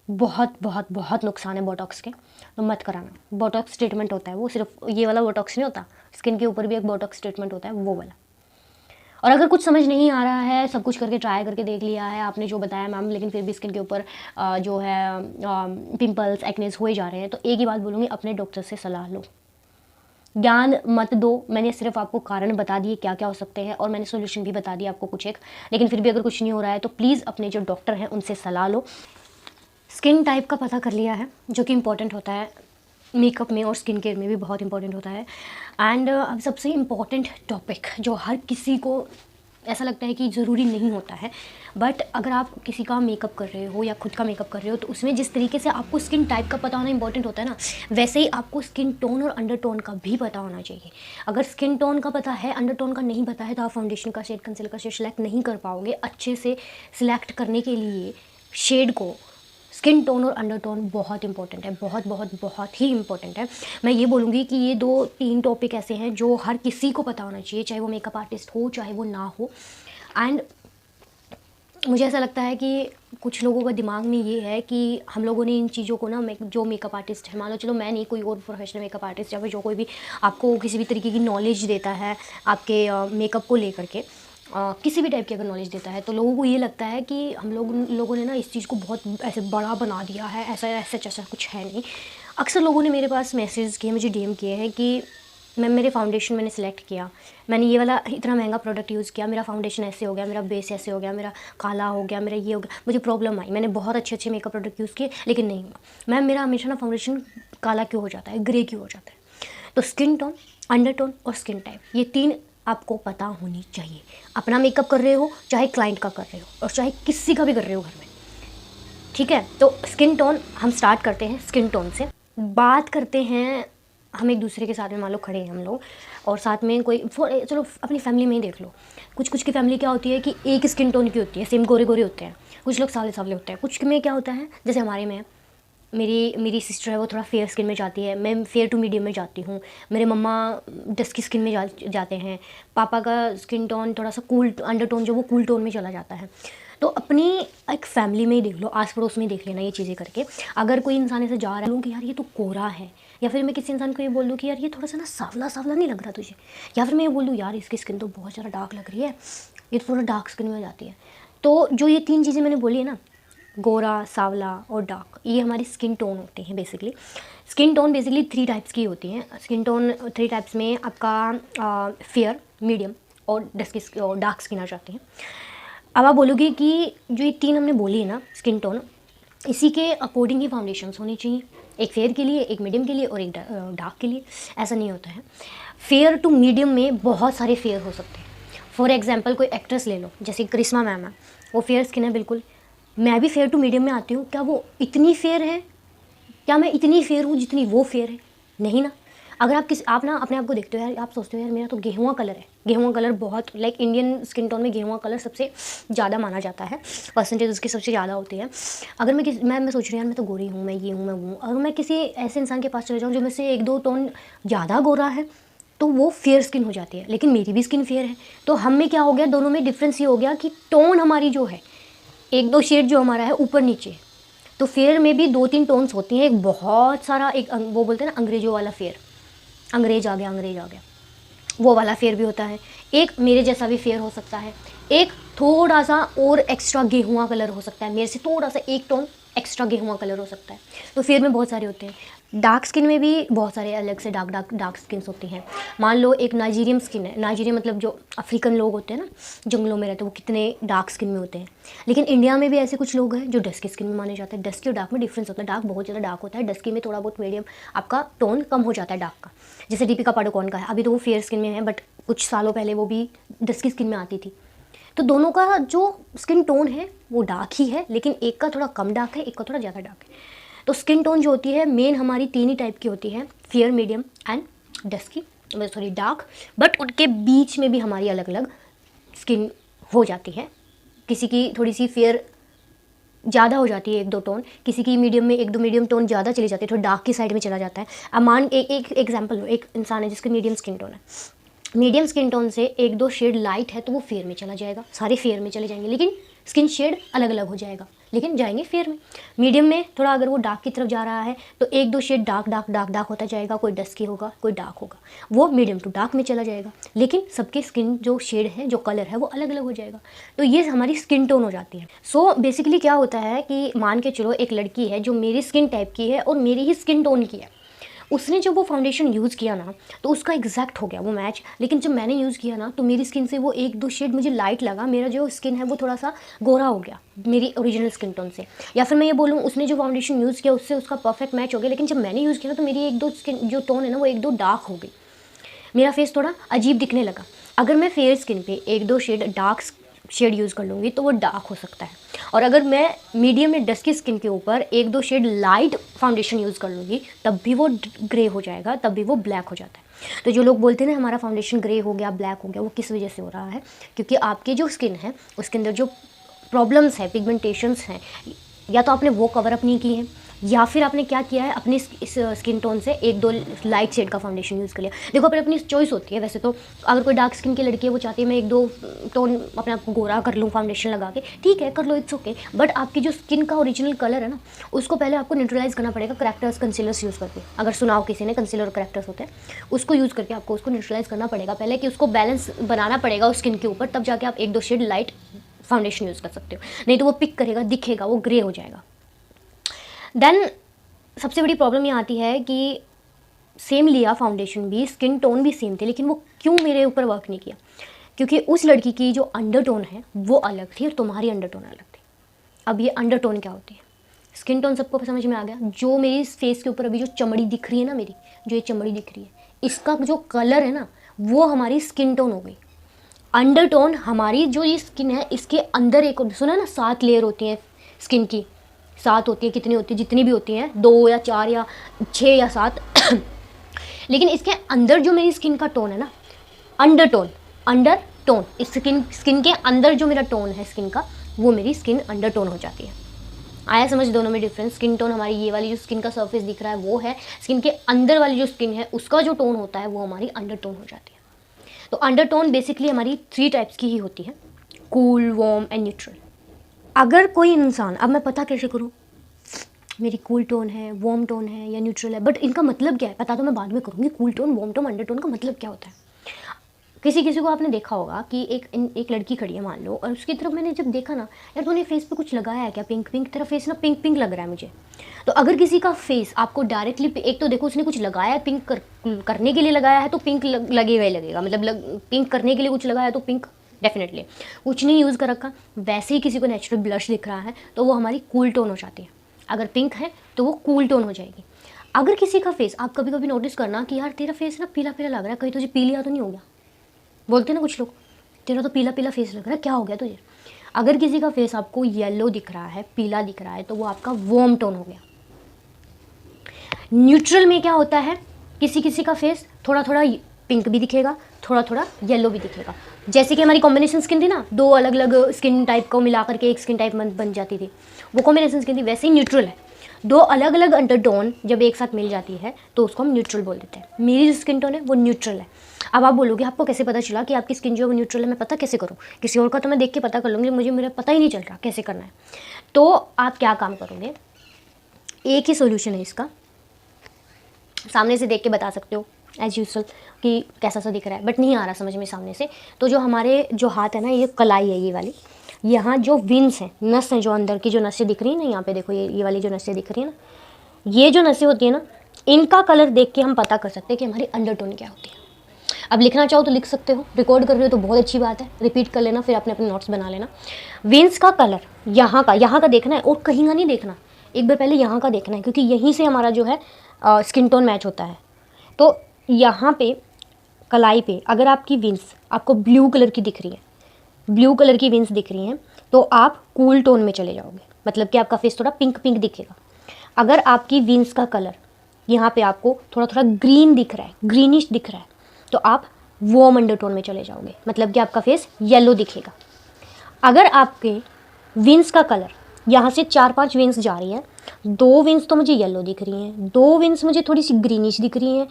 बहुत बहुत बहुत नुकसान है बोटॉक्स के, तो मत कराना। बोटॉक्स ट्रीटमेंट होता है, वो सिर्फ ये वाला बोटॉक्स नहीं होता, स्किन के ऊपर भी एक बोटॉक्स ट्रीटमेंट होता है, वो वाला। और अगर कुछ समझ नहीं आ रहा है, सब कुछ करके ट्राई करके देख लिया है आपने जो बताया मैम, लेकिन फिर भी स्किन के ऊपर जो है पिंपल्स, एक्नेस हो ही जा रहे हैं, तो एक ही बात बोलूँगी, अपने डॉक्टर से सलाह लो, ज्ञान मत दो। मैंने सिर्फ आपको कारण बता दिए क्या क्या हो सकते हैं और मैंने सोल्यूशन भी बता दिया आपको कुछ एक, लेकिन फिर भी अगर कुछ नहीं हो रहा है तो प्लीज़ अपने जो डॉक्टर हैं उनसे सलाह लो। स्किन टाइप का पता कर लिया है जो कि इम्पॉर्टेंट होता है मेकअप में और स्किन केयर में भी बहुत इंपॉर्टेंट होता है। एंड अब सबसे इम्पॉर्टेंट टॉपिक जो हर किसी को ऐसा लगता है कि ज़रूरी नहीं होता है, बट अगर आप किसी का मेकअप कर रहे हो या खुद का मेकअप कर रहे हो तो उसमें जिस तरीके से आपको स्किन टाइप का पता होना इंपॉर्टेंट होता है ना, वैसे ही आपको स्किन टोन और अंडर टोन का भी पता होना चाहिए। अगर स्किन टोन का पता है, अंडर टोन का नहीं पता है, तो आप फाउंडेशन का शेड, कंसीलर का शेड सेलेक्ट नहीं कर पाओगे। अच्छे से सिलेक्ट करने के लिए शेड को स्किन टोन और अंडर टोन बहुत इंपॉर्टेंट है, बहुत बहुत बहुत ही इंपॉर्टेंट है। मैं ये बोलूँगी कि ये 2-3 टॉपिक ऐसे हैं जो हर किसी को पता होना चाहिए, चाहे वो मेकअप आर्टिस्ट हो चाहे वो ना हो। एंड मुझे ऐसा लगता है कि कुछ लोगों का दिमाग में ये है कि हम लोगों ने इन चीज़ों को ना, जो मेकअप आर्टिस्ट है, मान लो चलो मैं नहीं, कोई और प्रोफेशनल मेकअप आर्टिस्ट या फिर जो कोई भी आपको किसी भी तरीके की नॉलेज देता है आपके मेकअप को लेकर के, किसी भी टाइप की अगर नॉलेज देता है, तो लोगों को ये लगता है कि हम लोगों ने ना इस चीज़ को बहुत ऐसे बड़ा बना दिया है, ऐसा कुछ है नहीं। अक्सर लोगों ने मेरे पास मैसेज किए, मुझे डीएम किए हैं कि मैम मेरे फाउंडेशन मैंने सेलेक्ट किया, मैंने ये वाला इतना महंगा प्रोडक्ट यूज़ किया, मेरा फाउंडेशन ऐसे हो गया, मेरा बेस ऐसे हो गया, मेरा काला हो गया, मेरा ये हो गया, मुझे प्रॉब्लम आई, मैंने बहुत अच्छे अच्छे मेकअप प्रोडक्ट यूज़ किए लेकिन नहीं हुआ। मैम मेरा हमेशा ना फाउंडेशन काला क्यों हो जाता है, ग्रे क्यों हो जाता है? तो स्किन टोन, अंडर टोन और स्किन टाइप, ये 3 आपको पता होनी चाहिए। अपना मेकअप कर रहे हो, चाहे क्लाइंट का कर रहे हो, और चाहे किसी का भी कर रहे हो घर में, ठीक है? तो स्किन टोन हम स्टार्ट करते हैं स्किन टोन से। बात करते हैं, हम एक दूसरे के साथ में मान लो खड़े हैं हम लोग, और साथ में कोई चलो अपनी फैमिली में ही देख लो, कुछ की फैमिली क्या होती है कि एक स्किन टोन की होती है, सेम गोरे गोरे होते हैं, कुछ लोग सावले सावले होते हैं, कुछ में क्या होता है, जैसे हमारे में मेरी सिस्टर है वो थोड़ा फेयर स्किन में जाती है, मैं फेयर टू मीडियम में जाती हूँ, मेरे मम्मा डस्की स्किन में जाते हैं, पापा का स्किन टोन थोड़ा सा कूल अंडर टोन जो वो कूल टोन में चला जाता है। तो अपनी एक फैमिली में ही देख लो, आस पड़ोस में ही देख लेना ये चीज़ें करके। अगर कोई इंसान ऐसे जा रहा है कि यार ये तो गोरा है, या फिर मैं किसी इंसान को ये बोल दूँ कि यार ये थोड़ा सा ना सावला सावला नहीं लग रहा तुझे, या फिर मैं ये बोल दूँ यार इसकी स्किन तो बहुत ज़्यादा डार्क लग रही है, ये तो थोड़ा डार्क स्किन में जाती है। तो जो ये 3 चीज़ें मैंने बोली है ना, गोरा, सावला और डार्क, ये हमारी स्किन टोन होते हैं basically. Skin tone basically 3 types की होती हैं। स्किन टोन 3 टाइप्स में आपका फेयर, मीडियम और डार्क स्किन आ जाती हैं। अब आप बोलोगे कि जो ये 3 हमने बोली है ना स्किन टोन, इसी के अकॉर्डिंग ही फाउंडेशंस होनी चाहिए, एक फेयर के लिए, एक मीडियम के लिए और एक डार्क के लिए। ऐसा नहीं होता है। फेयर टू मीडियम में बहुत सारे फेयर हो सकते हैं। फॉर एग्जांपल कोई एक्ट्रेस ले लो, जैसे करिश्मा मैम है, वो फेयर स्किन है बिल्कुल, मैं भी फेयर टू मीडियम में आती हूँ, क्या वो इतनी फेयर है? क्या मैं इतनी फेयर हूँ जितनी वो फेयर है? नहीं ना। अगर आप ना अपने आप को देखते हो यार, आप सोचते हो यार मेरा तो गेहुआ कलर है, गेहुआ कलर बहुत लाइक इंडियन स्किन टोन में गेहुआ कलर सबसे ज़्यादा माना जाता है, परसेंटेज उसकी सबसे ज़्यादा होती है। अगर मैं सोच रही हूँ यार मैं तो गोरी हूँ, मैं ये हूँ, मैं वो, अगर मैं किसी ऐसे इंसान के पास चले जाऊँ जो मुझसे 1-2 टोन ज़्यादा गोरा है, तो वो फेयर स्किन हो जाती है, लेकिन मेरी भी स्किन फेयर है। तो हम में क्या हो गया, दोनों में डिफरेंस ये हो गया कि टोन हमारी जो है, 1-2 शेड जो हमारा है ऊपर नीचे। तो फेयर में भी 2-3 टोन्स होती हैं, एक बहुत सारा, एक वो बोलते हैं ना अंग्रेजों वाला फेयर, अंग्रेज आ गया, वो वाला फेयर भी होता है। एक मेरे जैसा भी फेयर हो सकता है, एक थोड़ा सा और एक्स्ट्रा गेहुआ कलर हो सकता है, मेरे से थोड़ा सा 1 टोन एक्स्ट्रा गेहुआ कलर हो सकता है। तो फेयर में बहुत सारे होते हैं। डार्क स्किन में भी बहुत सारे अलग से डार्क स्किन्स होती हैं। मान लो एक नाइजीरियन स्किन है, नाइजीरिया मतलब जो अफ्रीकन लोग होते हैं ना, जंगलों में रहते हैं, वो कितने डार्क स्किन में होते हैं। लेकिन इंडिया में भी ऐसे कुछ लोग हैं जो डस्की स्किन में माने जाते हैं। डस्की और डार्क में डिफरेंस होता है, डार्क बहुत ज़्यादा डार्क होता है, डस्की में थोड़ा बहुत मीडियम आपका टोन कम हो जाता है डार्क का। जैसे दीपिका पादुकोण का है, अभी तो वो फेयर स्किन में है, बट कुछ सालों पहले वो भी डस्की स्किन में आती थी। तो दोनों का जो स्किन टोन है वो डार्क ही है, लेकिन एक का थोड़ा कम डार्क है, एक का थोड़ा ज़्यादा डार्क है। तो स्किन टोन जो होती है मेन हमारी 3 ही टाइप की होती है, fair, medium and dusky, sorry dark. But उनके बीच में भी हमारी अलग अलग स्किन हो जाती है। किसी की थोड़ी सी फेयर ज़्यादा हो जाती है 1-2 टोन, किसी की मीडियम में 1-2 मीडियम टोन ज़्यादा चली जाती है, थोड़ा डार्क की साइड में चला जाता है। अब मान एक एग्जाम्पल लो, एक इंसान है जिसकी मीडियम स्किन टोन है, मीडियम स्किन टोन से 1-2 शेड लाइट है तो वो फेयर में चला जाएगा, सारे फेयर में चले जाएंगे, लेकिन स्किन शेड अलग अलग हो जाएगा, लेकिन जाएंगे फेयर में। मीडियम में थोड़ा अगर वो डार्क की तरफ जा रहा है तो 1-2 शेड डार्क होता जाएगा, कोई डस्की होगा, कोई डार्क होगा, वो मीडियम टू डार्क में चला जाएगा, लेकिन सबके स्किन जो शेड है, जो कलर है, वो अलग अलग हो जाएगा। तो ये हमारी स्किन टोन हो जाती है। सो बेसिकली क्या होता है कि मान के चलो एक लड़की है जो मेरी स्किन टाइप की है और मेरी ही स्किन टोन की है, उसने जब वो फाउंडेशन यूज़ किया ना तो उसका एग्जैक्ट हो गया वो मैच, लेकिन जब मैंने यूज़ किया ना तो मेरी स्किन से वो 1-2 शेड मुझे लाइट लगा, मेरा जो स्किन है वो थोड़ा सा गोरा हो गया मेरी ओरिजिनल स्किन टोन से। या फिर मैं ये बोलूँ उसने जो फाउंडेशन यूज़ किया उससे उसका परफेक्ट मैच हो गया, लेकिन जब मैंने यूज़ किया ना तो मेरी 1-2 स्किन जो टोन है ना वो 1-2 डार्क हो गई, मेरा फेस थोड़ा अजीब दिखने लगा। अगर मैं फेयर स्किन पे 1-2 शेड डार्क शेड यूज़ कर लूँगी तो वो डार्क हो सकता है, और अगर मैं मीडियम या डस्की स्किन के ऊपर 1-2 शेड लाइट फाउंडेशन यूज़ कर लूँगी तब भी वो ग्रे हो जाएगा, तब भी वो ब्लैक हो जाता है। तो जो लोग बोलते हैं ना हमारा फाउंडेशन ग्रे हो गया, ब्लैक हो गया, वो किस वजह से हो रहा है? क्योंकि आपकी जो स्किन है उसके अंदर जो प्रॉब्लम्स है, पिगमेंटेशंस हैं, या तो आपने वो कवर अप नहीं की है, या फिर आपने क्या किया है, अपनी इस स्किन टोन से 1-2 लाइट शेड का फाउंडेशन यूज़ कर लिया। देखो अपनी अपनी चॉइस होती है। वैसे तो अगर कोई डार्क स्किन की लड़की है, वो चाहती है मैं 1-2 टोन अपने आप को गोरा कर लूँ फाउंडेशन लगा के, ठीक है कर लो, इट्स ओके। बट आपकी जो स्किन का ओरिजिनल कलर है ना, उसको पहले आपको न्यूट्रलाइज करना पड़ेगा करेक्टर्स कंसीलर्स यूज़ करके। अगर सुनाओ किसी ने कंसीलर करेक्टर्स होते हैं, उसको यूज़ करके आपको उसको न्यूट्रलाइज करना पड़ेगा पहले, कि उसको बैलेंस बनाना पड़ेगा उस स्किन के ऊपर, तब जाके आप 1-2 शेड लाइट फाउंडेशन यूज़ कर सकते हो। नहीं तो वो पिक करेगा, दिखेगा, वो ग्रे हो जाएगा। देन सबसे बड़ी प्रॉब्लम ये आती है कि सेम लिया फाउंडेशन भी, स्किन टोन भी सेम थे, लेकिन वो क्यों मेरे ऊपर वर्क नहीं किया? क्योंकि उस लड़की की जो अंडरटोन है वो अलग थी और तुम्हारी अंडरटोन अलग थी। अब ये अंडरटोन क्या होती है? स्किन टोन सबको समझ में आ गया। जो मेरी फेस के ऊपर अभी जो चमड़ी दिख रही है ना, मेरी जो ये चमड़ी दिख रही है, इसका जो कलर है ना, वो हमारी स्किन टोन हो गई। अंडरटोन हमारी जो ये स्किन है, इसके अंदर एक, सुना ना 7 लेयर होती हैं स्किन की, 7 होती है, कितनी होती है, जितनी भी होती हैं, 2 या 4 या 6 या 7 लेकिन इसके अंदर जो मेरी स्किन का टोन है ना, अंडरटोन, अंडरटोन, इस स्किन के अंदर जो मेरा टोन है स्किन का, वो मेरी स्किन अंडरटोन हो जाती है। आया समझ दोनों में डिफरेंस? स्किन टोन हमारी ये वाली जो स्किन का सरफेस दिख रहा है वो है, स्किन के अंदर वाली जो स्किन है उसका जो टोन होता है वो हमारी अंडरटोन हो जाती है। तो अंडरटोन बेसिकली हमारी 3 टाइप्स की ही होती है, कूल, वार्म एंड न्यूट्रल। अगर कोई इंसान, अब मैं पता कैसे करूँ मेरी कूल टोन है, वार्म टोन है या न्यूट्रल है, बट इनका मतलब क्या है पता तो मैं बाद में करूँगी। Cool tone, warm tone, undertone का मतलब क्या होता है? किसी किसी को आपने देखा होगा कि एक लड़की खड़ी है मान लो, और उसकी तरफ मैंने जब देखा ना, यार तूने फेस पे कुछ लगाया है क्या, पिंक पिंक, तेरा फेस ना पिंक पिंक लग रहा है मुझे। तो अगर किसी का फेस आपको डायरेक्टली, एक तो देखो उसने कुछ लगाया है, पिंक करने के लिए लगाया है तो पिंक लगेगा ही लगेगा, मतलब पिंक करने के लिए कुछ लगाया है तो पिंक डेफिनेटली। कुछ नहीं यूज़ कर रखा, वैसे ही किसी को नेचुरल ब्लश दिख रहा है तो वो हमारी कूल टोन हो जाती है। अगर पिंक है तो वो कूल टोन हो जाएगी। अगर किसी का फेस, आप कभी कभी नोटिस करना कि यार तेरा फेस ना पीला पीला लग रहा है, कहीं तुझे पीलिया तो नहीं हो गया? बोलते हैं ना कुछ लोग, तेरा तो पीला पीला फेस लग रहा है, क्या हो गया तुझे? अगर किसी का फेस आपको येलो दिख रहा है, पीला दिख रहा है, तो वो आपका वार्म टोन हो गया। न्यूट्रल में क्या होता है, किसी किसी का फेस थोड़ा थोड़ा पिंक भी दिखेगा, थोड़ा थोड़ा येलो भी दिखेगा। जैसे कि हमारी कॉम्बिनेशन स्किन थी ना, 2 अलग अलग स्किन टाइप को मिला करके एक स्किन टाइप बन जाती थी, वो कॉम्बिनेशन स्किन थी। वैसे ही न्यूट्रल है, 2 अलग अलग अंडरटोन जब एक साथ मिल जाती है तो उसको हम न्यूट्रल बोल देते हैं। मेरी जो स्किन टोन है वो न्यूट्रल है। अब आप बोलोगे आपको कैसे पता चला कि आपकी स्किन जो है वो न्यूट्रल है? मैं पता कैसे करूँ? किसी और का तो मैं देख के पता कर लूँगी, मुझे मेरा पता ही नहीं चल रहा कैसे करना है। तो आप क्या काम करोगे, एक ही सोल्यूशन है इसका, सामने से देख के बता सकते हो एज यूजल कि कैसा सा दिख रहा है, बट नहीं आ रहा समझ में सामने से। तो जो हमारे जो हाथ है ना, ये कलाई है ये वाली, यहाँ जो विंस हैं, नस हैं, जो अंदर की जो नसें दिख रही है ना, यहाँ पे देखो ये वाली जो नसें दिख रही है ना, ये जो नसें होती है ना, इनका कलर देख के हम पता कर सकते हैं कि हमारी अंडरटोन क्या होती है। अब लिखना चाहो तो लिख सकते हो, रिकॉर्ड कर रहे हो तो बहुत अच्छी बात है, रिपीट कर लेना, फिर अपने अपने नोट्स बना लेना। विंस का कलर यहाँ का देखना है, और कहीं का नहीं देखना, एक बार पहले यहाँ का देखना है, क्योंकि यहीं से हमारा जो है स्किन टोन मैच होता है। तो यहाँ पे कलाई पे अगर आपकी विंस आपको ब्लू कलर की दिख रही है, ब्लू कलर की विंस दिख रही हैं, तो आप कूल टोन में चले जाओगे, मतलब कि आपका फेस थोड़ा पिंक पिंक दिखेगा। अगर आपकी विंस का कलर यहाँ पे आपको थोड़ा थोड़ा ग्रीन दिख रहा है, ग्रीनिश दिख रहा है, तो आप वार्म अंडरटोन में चले जाओगे, मतलब कि आपका फेस येलो दिखेगा। अगर आपके विंस का कलर यहाँ से 4-5 विंस जा रही है, 2 विंस तो मुझे येलो दिख रही हैं, 2 विंस मुझे थोड़ी सी ग्रीनिश दिख रही हैं,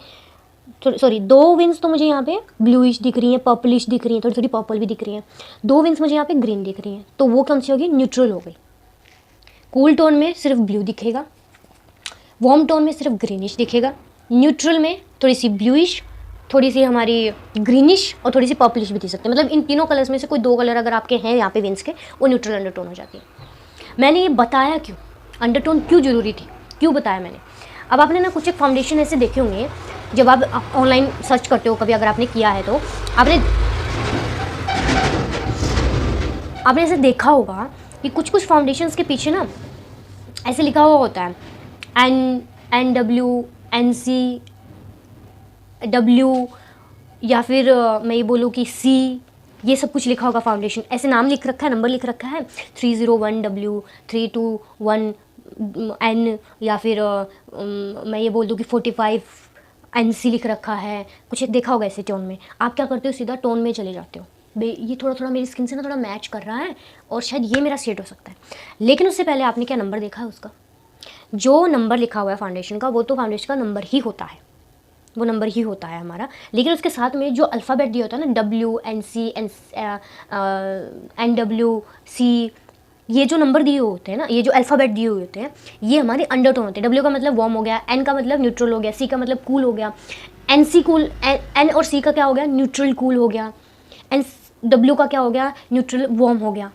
सॉरी 2 विंस तो मुझे यहाँ पे ब्लूइश दिख रही हैं, पर्पलिश दिख रही हैं, थोड़ी थोड़ी पर्पल भी दिख रही हैं, 2 विंस मुझे यहाँ पे ग्रीन दिख रही हैं, तो वो कौन सी होगी? न्यूट्रल हो गई। कूल टोन में सिर्फ ब्लू दिखेगा, वार्म टोन में सिर्फ ग्रीनिश दिखेगा, न्यूट्रल में थोड़ी सी ब्लूइश, थोड़ी सी हमारी ग्रीनिश और थोड़ी सी पर्पलिश भी दिख सकते हैं। मतलब इन तीनों कलर्स में से कोई 2 कलर अगर आपके हैं यहाँ पे विंस के, वो न्यूट्रल अंडरटोन हो जाती है। मैंने ये बताया क्यों, अंडरटोन क्यों ज़रूरी थी, क्यों बताया मैंने? अब आपने ना कुछ एक फाउंडेशन ऐसे देखे होंगे, जब आप ऑनलाइन सर्च करते हो कभी, अगर आपने किया है तो आपने ऐसे देखा होगा कि कुछ कुछ फाउंडेशंस के पीछे ना ऐसे लिखा हुआ होता है NW NC W या फिर मैं ये बोलूँ कि C, ये सब कुछ लिखा होगा फाउंडेशन, ऐसे नाम लिख रखा है, नंबर लिख रखा है 301W 321N, या फिर मैं ये बोल दूँ कि 45NC लिख रखा है, कुछ एक देखा होगा ऐसे टोन में। आप क्या करते हो, सीधा टोन में चले जाते हो, ये थोड़ा थोड़ा मेरी स्किन से ना थोड़ा मैच कर रहा है और शायद ये मेरा शेड हो सकता है। लेकिन उससे पहले आपने क्या नंबर देखा है उसका, जो नंबर लिखा हुआ है फाउंडेशन का, वो तो फाउंडेशन का नंबर ही होता है, वो नंबर ही होता है हमारा। लेकिन उसके साथ में जो अल्फ़ाबेट दिया होता है ना, WNC NWC, ये जो नंबर दिए होते हैं ना, ये जो अल्फ़ाबेट दिए हुए होते हैं, ये हमारे अंडरटोन होते हैं। W का मतलब वार्म हो गया, N का मतलब न्यूट्रल हो गया, C का मतलब कूल हो गया, NC कूल, N और C का क्या हो गया, न्यूट्रल कूल हो गया, W का क्या हो गया, न्यूट्रल वार्म हो गया।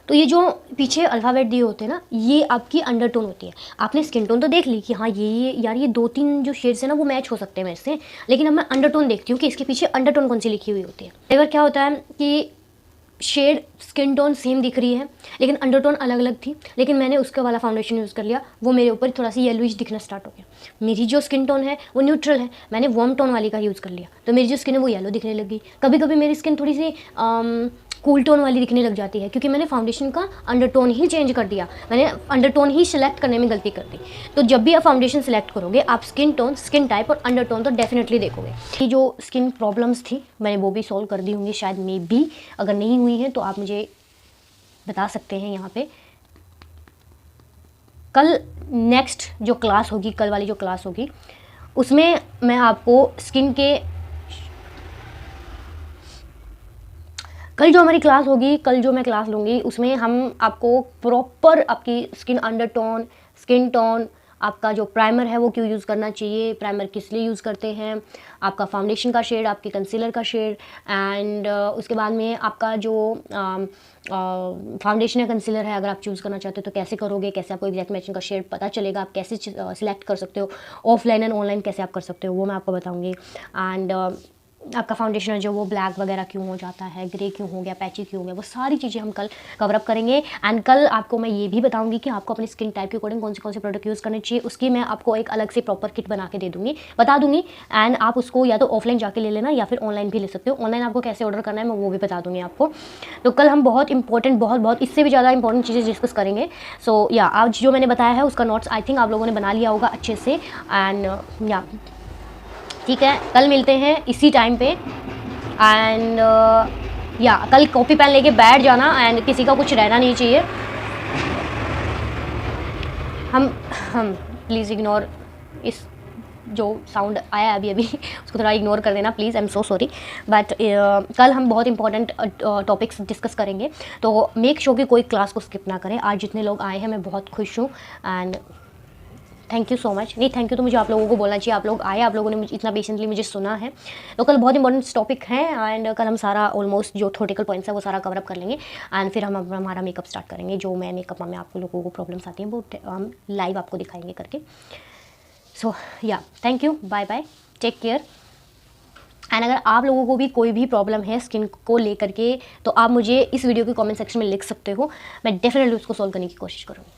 तो ये जो पीछे अल्फ़ाबेट दिए होते हैं ना, ये आपकी अंडरटोन होती है। आपने स्किन टोन तो देख ली कि हाँ ये यार ये 2-3 जो शेड्स हैं ना वो मैच हो सकते हैं मेरे से, लेकिन अब मैं अंडरटोन देखती हूँ कि इसके पीछे अंडरटोन कौन सी लिखी हुई होती है। कई बार क्या होता है कि शेड स्किन टोन सेम दिख रही है लेकिन अंडरटोन अलग अलग थी, लेकिन मैंने उसका वाला फाउंडेशन यूज़ कर लिया, वो मेरे ऊपर थोड़ा सा येलोइश दिखना स्टार्ट हो गया। मेरी जो स्किन टोन है वो न्यूट्रल है, मैंने वार्म टोन वाली का यूज़ कर लिया, तो मेरी जो स्किन है वो येलो दिखने लगी। कभी कभी मेरी स्किन थोड़ी सी कूल टोन वाली दिखने लग जाती है, क्योंकि मैंने फाउंडेशन का अंडरटोन ही चेंज कर दिया, मैंने अंडरटोन ही सिलेक्ट करने में गलती कर दी। तो जब भी आप फाउंडेशन सेलेक्ट करोगे, आप स्किन टोन, स्किन टाइप और अंडरटोन तो डेफिनेटली देखोगे। ये जो स्किन प्रॉब्लम्स थी मैंने वो भी सॉल्व कर दी होंगी शायद, मे बी। अगर नहीं हुई हैं तो आप मुझे बता सकते हैं यहाँ पे। कल नेक्स्ट जो क्लास होगी, कल वाली जो क्लास होगी, उसमें मैं आपको स्किन के, कल जो हमारी क्लास होगी, कल जो मैं क्लास लूँगी, उसमें हम आपको प्रॉपर आपकी स्किन अंडरटोन, स्किन टोन, आपका जो प्राइमर है वो क्यों यूज़ करना चाहिए, प्राइमर किस लिए यूज़ करते हैं, आपका फाउंडेशन का शेड, आपके कंसीलर का शेड, एंड उसके बाद में आपका जो फाउंडेशन या कंसीलर है, अगर आप चूज़ करना चाहते हो तो कैसे करोगे, कैसे आपको एग्जैक्ट मैचिंग का शेड पता चलेगा, आप कैसे सिलेक्ट कर सकते हो, ऑफलाइन एंड ऑनलाइन कैसे आप कर सकते हो, वो मैं आपको बताऊँगी। एंड आपका फाउंडेशन है जो वो ब्लैक वगैरह क्यों हो जाता है, ग्रे क्यों हो गया, पैची क्यों हो गया, वो सारी चीज़ें हम कल कवर अप करेंगे। एंड कल आपको मैं ये भी बताऊंगी कि आपको अपनी स्किन टाइप के अकॉर्डिंग कौन से प्रोडक्ट यूज़ करने चाहिए, उसकी मैं आपको एक अलग से प्रॉपर किट बना के दे दूँगी, बता दूँगी। एंड आप उसको या तो ऑफलाइन जाके ले लेना या फिर ऑनलाइन भी ले सकते हो। ऑनलाइन आपको कैसे ऑर्डर करना है मैं वो भी बता दूँगी आपको। तो कल हम बहुत इंपॉर्टेंट, बहुत इससे भी ज़्यादा इंपॉर्टेंट चीज़ें डिस्कस करेंगे। सो या आज जो मैंने बताया है उसका नोट्स आई थिंक आप लोगों ने बना लिया होगा अच्छे से। एंड या ठीक है, कल मिलते हैं इसी टाइम पे। एंड या कल कॉपी पेन लेके बैठ जाना, एंड किसी का कुछ रहना नहीं चाहिए। हम प्लीज़ इग्नोर इस जो साउंड आया अभी उसको थोड़ा इग्नोर कर देना please, I am so sorry. But कल हम बहुत इंपॉर्टेंट टॉपिक्स डिस्कस करेंगे, तो मेक श्योर कि कोई क्लास को स्किप ना करें। आज जितने लोग आए हैं मैं बहुत खुश हूँ, and thank you so much. नहीं, थैंक यू तो मुझे आप लोगों को बोलना चाहिए, आप लोग आए, आप लोगों ने मुझे इतना पेशेंटली मुझे सुना है। तो कल बहुत इंपॉर्टेंट टॉपिक है, एंड कल हम सारा ऑलमोस्ट जो थ्योरेटिकल पॉइंट्स है वो सारा कवर अप कर लेंगे, एंड फिर हम हमारा मेकअप स्टार्ट करेंगे। जो मैं मेकअप में आप लोगों को प्रॉब्लम्स आती हैं वो हम लाइव आपको दिखाएंगे करके। So yeah thank you, bye bye, take care. And अगर आप लोगों को भी कोई भी प्रॉब्लम है स्किन को लेकर के, तो आप मुझे इस वीडियो के कमेंट सेक्शन में लिख सकते हो, मैं डेफिनेटली उसको सॉल्व करने की कोशिश करूँगी।